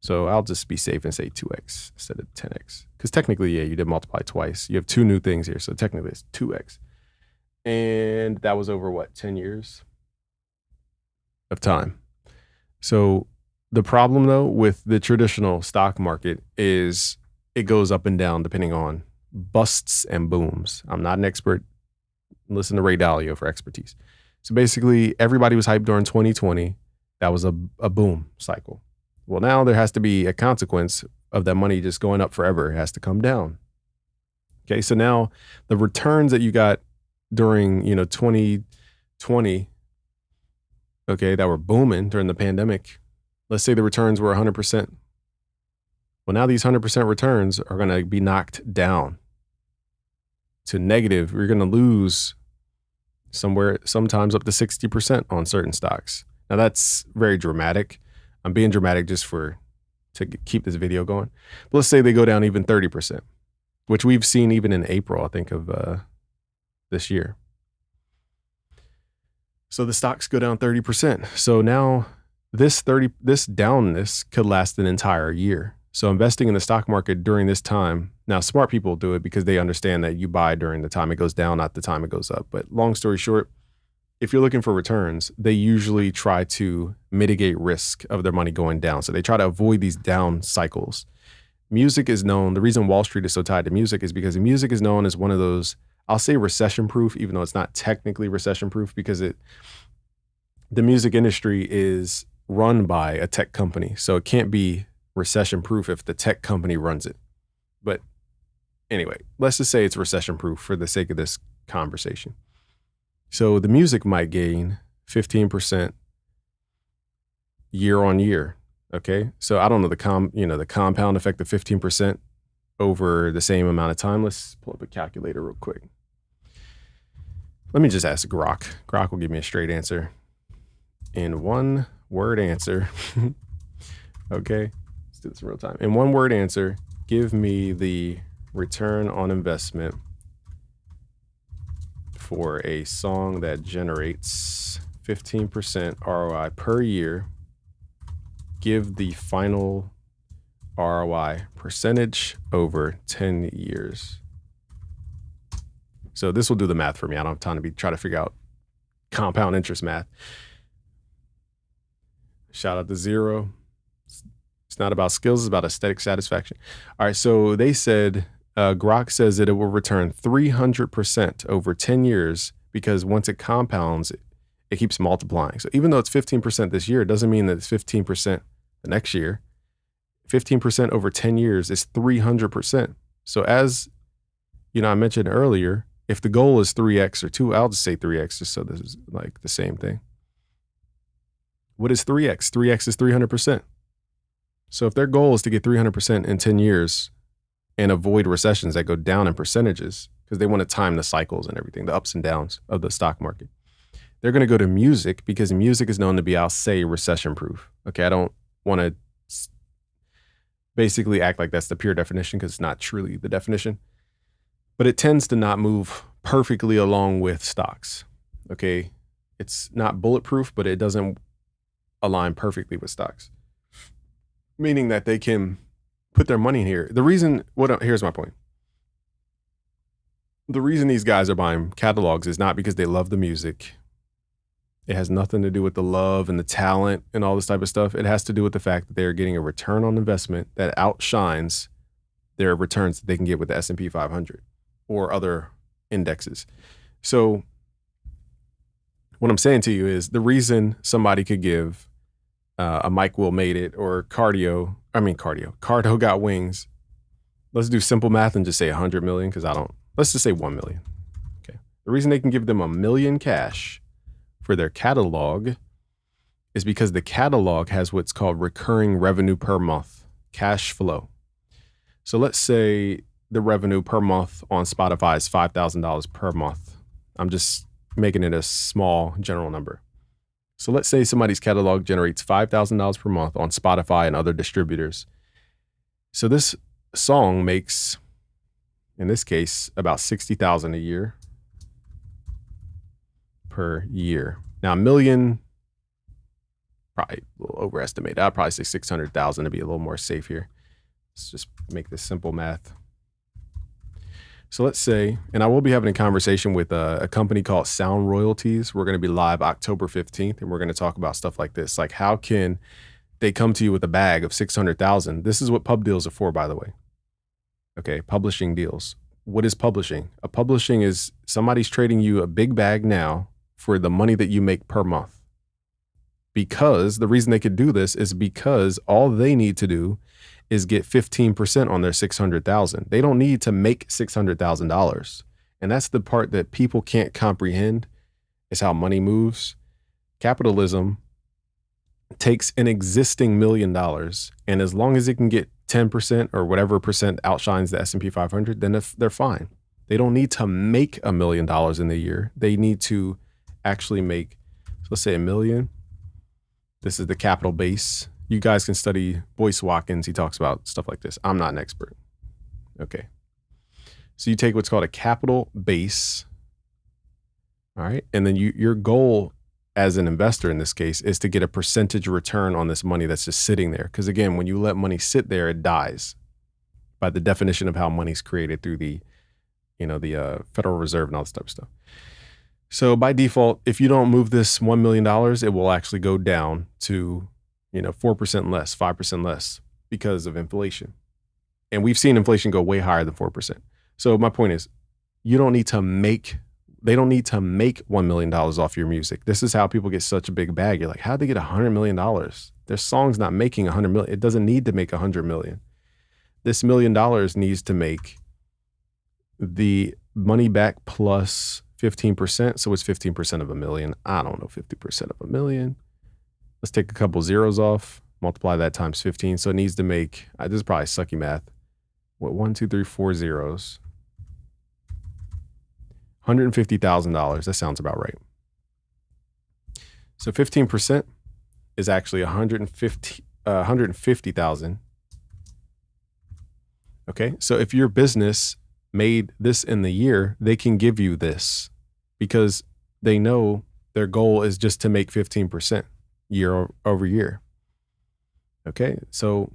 So I'll just be safe and say 2x instead of 10x. Because technically, yeah, you did multiply twice. You have 2 new things here. So technically it's 2x. And that was over 10 years of time. So the problem though with the traditional stock market is it goes up and down depending on busts and booms. I'm not an expert. Listen to Ray Dalio for expertise. So basically everybody was hyped during 2020. That was a boom cycle. Well, now there has to be a consequence of that money just going up forever. It has to come down. Okay, so now the returns that you got during 2020, okay, that were booming during the pandemic, let's say the returns were 100%. Well, now these 100% returns are going to be knocked down to negative. You're going to lose sometimes up to 60% on certain stocks. Now that's very dramatic. I'm being dramatic just to keep this video going. But let's say they go down even 30%, which we've seen even in April, I think, of this year. So the stocks go down 30%. So now this downness could last an entire year. So investing in the stock market during this time, now smart people do it because they understand that you buy during the time it goes down, not the time it goes up. But long story short, if you're looking for returns, they usually try to mitigate risk of their money going down. So they try to avoid these down cycles. Music is known, the reason Wall Street is so tied to music is because music is known as one of those, I'll say recession proof, even though it's not technically recession proof, because the music industry is run by a tech company. So it can't be recession proof if the tech company runs it. But anyway, let's just say it's recession proof for the sake of this conversation. So the music might gain 15% year on year. Okay. So I don't know the compound effect of 15% over the same amount of time. Let's pull up a calculator real quick. Let me just ask Grok. Grok will give me a straight answer. In one word answer. Okay. Let's do this in real time. In one word answer, give me the return on investment for a song that generates 15% ROI per year. Give the final ROI percentage over 10 years. So this will do the math for me. I don't have time to try to figure out compound interest math. Shout out to Zero. It's not about skills, it's about aesthetic satisfaction. All right, so they said, Grok says that it will return 300% over 10 years because once it compounds, it keeps multiplying. So even though it's 15% this year, it doesn't mean that it's 15% the next year. 15% over 10 years is 300%. So as I mentioned earlier, if the goal is 3x or 2, I'll just say 3x just so this is like the same thing. What is 3x? 3x is 300%. So if their goal is to get 300% in 10 years and avoid recessions that go down in percentages, because they want to time the cycles and everything, the ups and downs of the stock market, they're going to go to music because music is known to be, I'll say, recession proof. Okay, I don't want to basically act like that's the pure definition because it's not truly the definition, but it tends to not move perfectly along with stocks. Okay, it's not bulletproof, but it doesn't align perfectly with stocks, meaning that they can put their money in here. Here's my point. The reason these guys are buying catalogs is not because they love the music. It has nothing to do with the love and the talent and all this type of stuff. It has to do with the fact that they're getting a return on investment that outshines their returns that they can get with the S&P 500 or other indexes. So what I'm saying to you is the reason somebody could give a Mike Will Made It or Cardo Got Wings. Let's do simple math and just say 100 million let's just say 1 million. Okay. The reason they can give them $1 million cash for their catalog is because the catalog has what's called recurring revenue per month, cash flow. So let's say the revenue per month on Spotify is $5,000 per month. I'm just making it a small general number. So let's say somebody's catalog generates $5,000 per month on Spotify and other distributors. So this song makes, in this case, about $60,000 a year per year. Now, $1 million, probably a little overestimated. I'd probably say 600,000 to be a little more safe here. Let's just make this simple math. So let's say, and I will be having a conversation with a company called Sound Royalties. We're going to be live October 15th, and we're going to talk about stuff like this. Like, how can they come to you with a bag of 600,000? This is what pub deals are for, by the way. Okay, publishing deals. What is publishing? A publishing is somebody's trading you a big bag now for the money that you make per month. Because the reason they could do this is because all they need to do is get 15% on their 600,000. They don't need to make $600,000. And that's the part that people can't comprehend, is how money moves. Capitalism takes an existing $1 million, and as long as it can get 10% or whatever percent outshines the S&P 500, then they're fine. They don't need to make $1 million in the year. They need to actually make, so let's say $1 million. This is the capital base. You guys can study Boyce Watkins. He talks about stuff like this. I'm not an expert. Okay. So you take what's called a capital base. All right. And then your goal as an investor in this case is to get a percentage return on this money that's just sitting there. Because again, when you let money sit there, it dies by the definition of how money's created through the Federal Reserve and all this type of stuff. So by default, if you don't move this $1 million, it will actually go down to 4% less, 5% less because of inflation. And we've seen inflation go way higher than 4%. So my point is, they don't need to make $1 million off your music. This is how people get such a big bag. You're like, how'd they get $100 million? Their song's not making $100 million. It doesn't need to make $100 million. This $1 million needs to make the money back plus 15%. So it's 15% of $1 million. I don't know, 50% of $1 million. Let's take a couple zeros off, multiply that times 15. So it needs to make, this is probably sucky math. What, 1, 2, 3, 4 zeros. $150,000. That sounds about right. So 15% is actually 150,000. Okay. So if your business made this in the year, they can give you this because they know their goal is just to make 15% year over year. Okay. So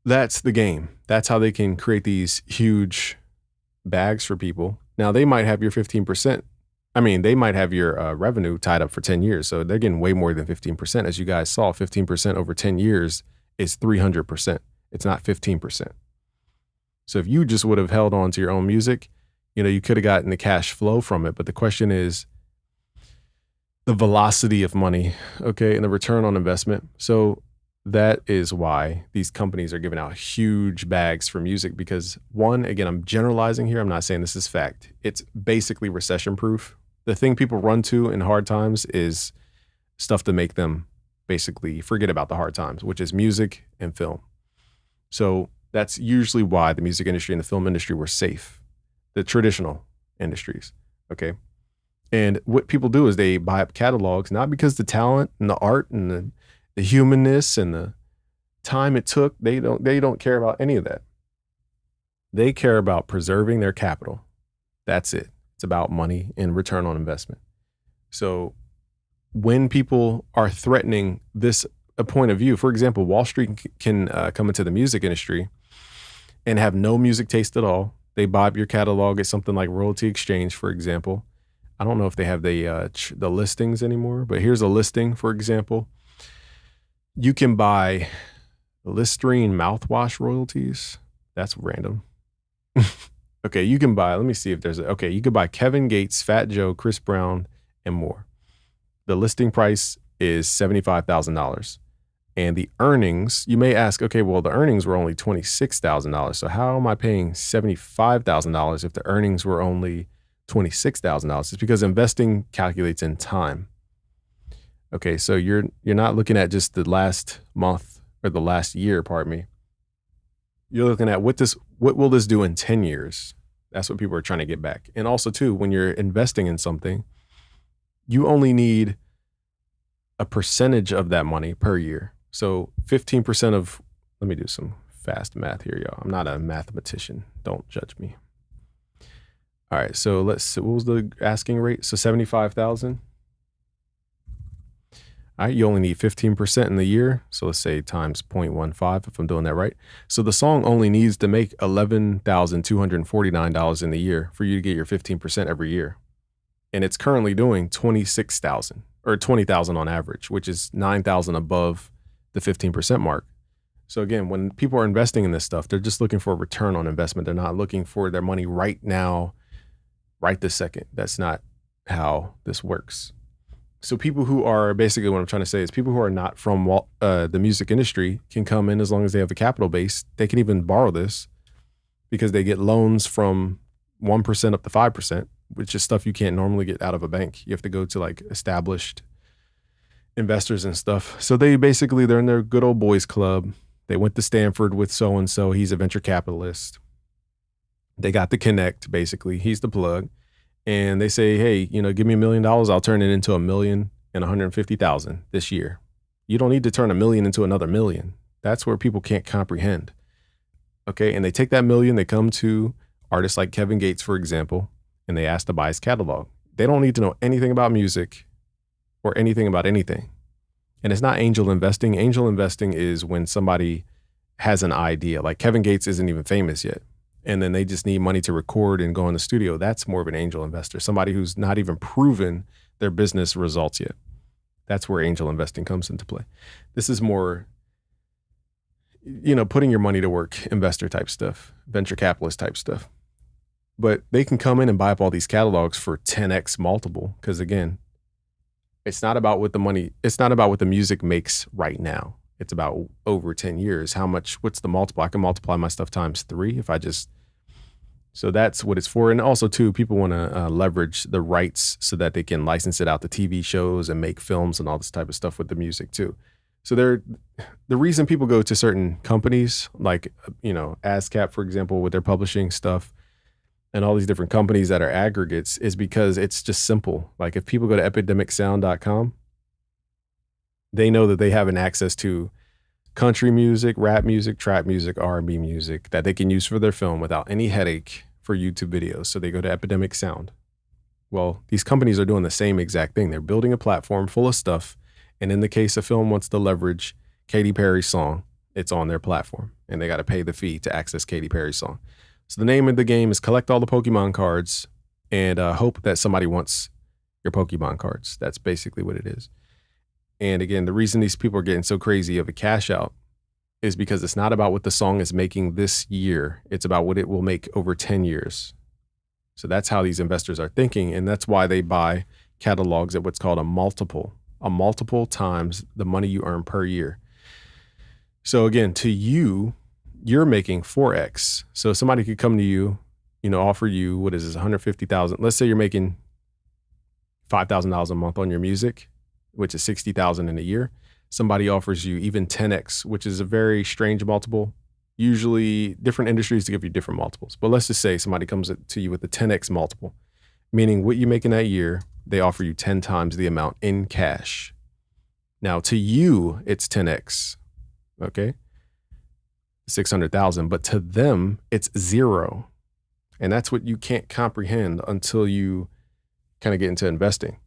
that's the game. That's how they can create these huge bags for people. Now they might have your 15%. I mean, they might have your revenue tied up for 10 years. So they're getting way more than 15%. As you guys saw, 15% over 10 years is 300%. It's not 15%. So if you just would have held on to your own music, you could have gotten the cash flow from it. But the question is the velocity of money, okay, and the return on investment. So that is why these companies are giving out huge bags for music because one, again, I'm generalizing here. I'm not saying this is fact. It's basically recession proof. The thing people run to in hard times is stuff to make them basically forget about the hard times, which is music and film. So that's usually why the music industry and the film industry were safe, the traditional industries, okay? And what people do is they buy up catalogs, not because the talent and the art and the humanness and the time it took, they don't care about any of that. They care about preserving their capital. That's it. It's about money and return on investment. So when people are threatening this a point of view, for example, Wall Street can come into the music industry and have no music taste at all. They buy up your catalog at something like Royalty Exchange, for example. I don't know if they have the listings anymore, but here's a listing, for example. You can buy Listerine mouthwash royalties. That's random. Okay, you can buy, let me see if there's you could buy Kevin Gates, Fat Joe, Chris Brown, and more. The listing price is $75,000. And the earnings, you may ask, okay, well, the earnings were only $26,000. So how am I paying $75,000 if the earnings were only $26,000? It's because investing calculates in time. Okay, so you're not looking at just the last month or the last year, pardon me. You're looking at what will this do in 10 years? That's what people are trying to get back. And also too, when you're investing in something, you only need a percentage of that money per year. So 15% of, let me do some fast math here, y'all. I'm not a mathematician. Don't judge me. All right, so let's see, what was the asking rate? So 75,000. All right, you only need 15% in the year. So let's say times 0.15 if I'm doing that right. So the song only needs to make $11,249 in the year for you to get your 15% every year. And it's currently doing 26,000 or 20,000 on average, which is 9,000 above the 15% mark. So again, when people are investing in this stuff, they're just looking for a return on investment. They're not looking for their money right now, right this second. That's not how this works. So people who are, basically what I'm trying to say is people who are not from the music industry can come in as long as they have a capital base. They can even borrow this because they get loans from 1% up to 5%, which is stuff you can't normally get out of a bank. You have to go to like established investors and stuff. So they're in their good old boys club. They went to Stanford with so-and-so. He's a venture capitalist. They got the connect, basically. He's the plug. And they say, hey, give me $1 million. I'll turn it into $1,150,000 this year. You don't need to turn $1 million into another $1 million. That's where people can't comprehend. Okay. And they take that $1 million, they come to artists like Kevin Gates, for example, and they ask to buy his catalog. They don't need to know anything about music or anything about anything. And it's not angel investing. Angel investing is when somebody has an idea. Like Kevin Gates isn't even famous yet. And then they just need money to record and go in the studio. That's more of an angel investor. Somebody who's not even proven their business results yet. That's where angel investing comes into play. This is more, putting your money to work, investor type stuff, venture capitalist type stuff. But they can come in and buy up all these catalogs for 10x multiple. Because again, it's not about what the music makes right now. It's about over 10 years. What's the multiple? I can multiply my stuff times 3 so that's what it's for. And also too, people want to leverage the rights so that they can license it out to TV shows and make films and all this type of stuff with the music too. So the reason people go to certain companies like, ASCAP, for example, with their publishing stuff and all these different companies that are aggregates is because it's just simple. Like if people go to epidemicsound.com, they know that they have an access to country music, rap music, trap music, R&B music that they can use for their film without any headache for YouTube videos. So they go to Epidemic Sound. Well, these companies are doing the same exact thing. They're building a platform full of stuff. And in the case a film wants to leverage Katy Perry's song, it's on their platform and they got to pay the fee to access Katy Perry's song. So the name of the game is collect all the Pokemon cards and hope that somebody wants your Pokemon cards. That's basically what it is. And again, the reason these people are getting so crazy of a cash out is because it's not about what the song is making this year. It's about what it will make over 10 years. So that's how these investors are thinking. And that's why they buy catalogs at what's called a multiple times the money you earn per year. So again, to you, you're making 4x. So somebody could come to you, offer you, what is this, 150,000. Let's say you're making $5,000 a month on your music, which is 60,000 in a year. Somebody offers you even 10x, which is a very strange multiple. Usually different industries to give you different multiples. But let's just say somebody comes to you with a 10x multiple, meaning what you make in that year, they offer you 10 times the amount in cash. Now to you, it's 10x, okay? 600,000, but to them, it's 0. And that's what you can't comprehend until you kind of get into investing.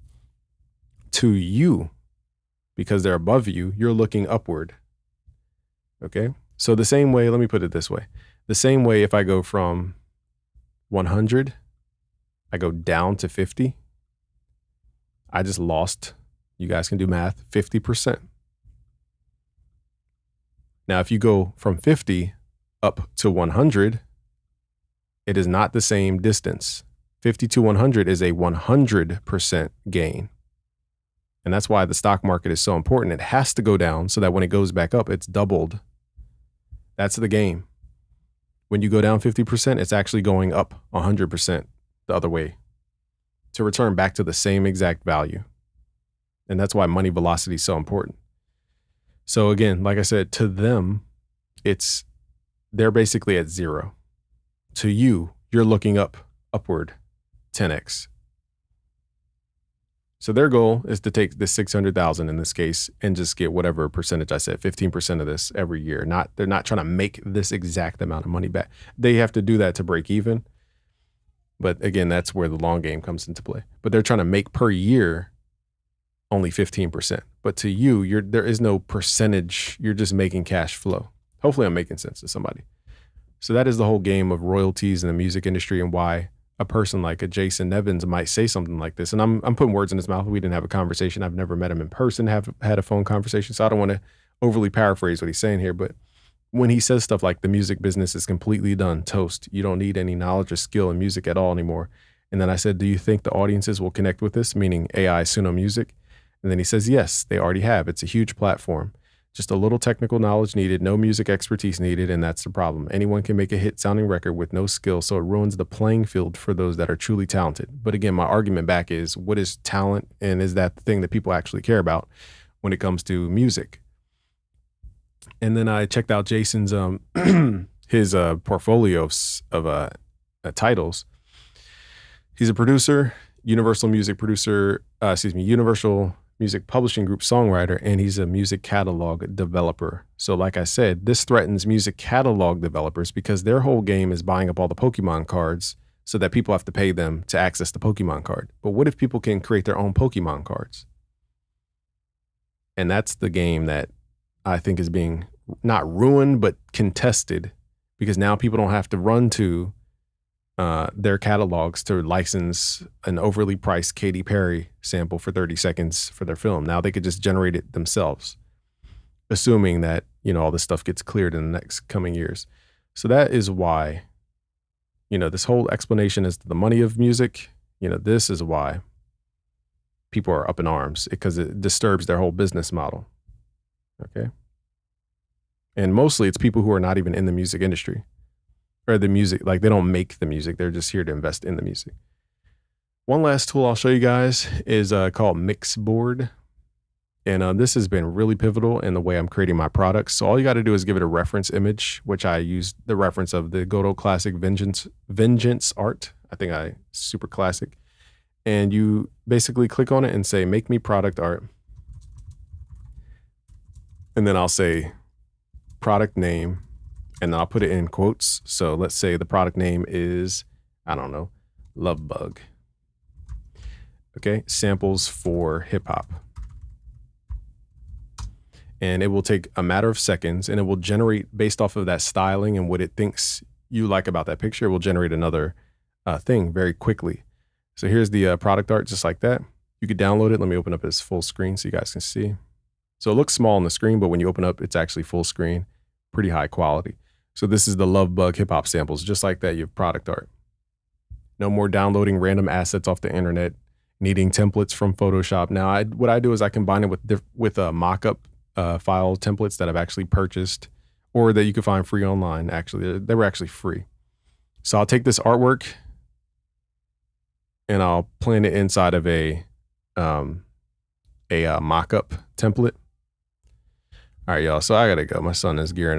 To you, because they're above you, you're looking upward. Okay. So the same way, let me put it this way. The same way if I go from 100, I go down to 50, I just lost, you guys can do math, 50%. Now, if you go from 50 up to 100, it is not the same distance. 50 to 100 is a 100% gain. And that's why the stock market is so important. It has to go down so that when it goes back up, it's doubled. That's the game. When you go down 50%, it's actually going up 100% the other way to return back to the same exact value. And that's why money velocity is so important. So again, like I said, to them, they're basically at 0. To you, you're looking upward 10x. So their goal is to take this 600,000 in this case and just get whatever percentage I said, 15% of this every year. They're not trying to make this exact amount of money back. They have to do that to break even. But again, that's where the long game comes into play. But they're trying to make per year only 15%. But to you, there is no percentage. You're just making cash flow. Hopefully I'm making sense to somebody. So that is the whole game of royalties in the music industry and why a person like a Jason Nevins might say something like this. And I'm putting words in his mouth. We didn't have a conversation. I've never met him in person, have had a phone conversation. So I don't want to overly paraphrase what he's saying here. But when he says stuff like the music business is completely done, toast, you don't need any knowledge or skill in music at all anymore. And then I said, do you think the audiences will connect with this? Meaning AI Suno Music. And then he says, yes, they already have. It's a huge platform. Just a little technical knowledge needed, no music expertise needed, and that's the problem. Anyone can make a hit sounding record with no skill, so it ruins the playing field for those that are truly talented. But again, my argument back is, what is talent, and is that the thing that people actually care about when it comes to music? And then I checked out Jason's his portfolio of titles. He's a producer, Universal Music Publishing Group songwriter, and he's a music catalog developer. So like I said, this threatens music catalog developers because their whole game is buying up all the Pokemon cards so that people have to pay them to access the Pokemon card. But what if people can create their own Pokemon cards? And that's the game that I think is being not ruined, but contested, because now people don't have to run to their catalogs to license an overly priced Katy Perry sample for 30 seconds for their film. Now they could just generate it themselves, assuming that, you know, all this stuff gets cleared in the next coming years. So that is why, you know, this whole explanation as to the money of music, you know, this is why people are up in arms, because it disturbs their whole business model. Okay. And mostly it's people who are not even in the music industry, or the music, like they don't make the music. They're just here to invest in the music. One last tool I'll show you guys is called Mixboard. And this has been really pivotal in the way I'm creating my products. So all you got to do is give it a reference image, which I used the reference of the Godot Classic Vengeance art. I think super classic. And you basically click on it and say, make me product art. And then I'll say product name, and I'll put it in quotes. So let's say the product name is, I don't know, Love Bug. Okay, samples for hip hop. And it will take a matter of seconds, and it will generate, based off of that styling and what it thinks you like about that picture, it will generate another thing very quickly. So here's the product art, just like that. You could download it. Let me open up this full screen so you guys can see. So it looks small on the screen, but when you open up, it's actually full screen, pretty high quality. So this is the Love Bug hip hop samples, just like that. You have product art. No more downloading random assets off the internet, needing templates from Photoshop. Now, what I do is I combine it with a mock-up file templates that I've actually purchased, or that you can find free online. Actually, they were actually free. So I'll take this artwork and I'll plan it inside of a mock-up template. All right, y'all. So I gotta go. My son is gearing up.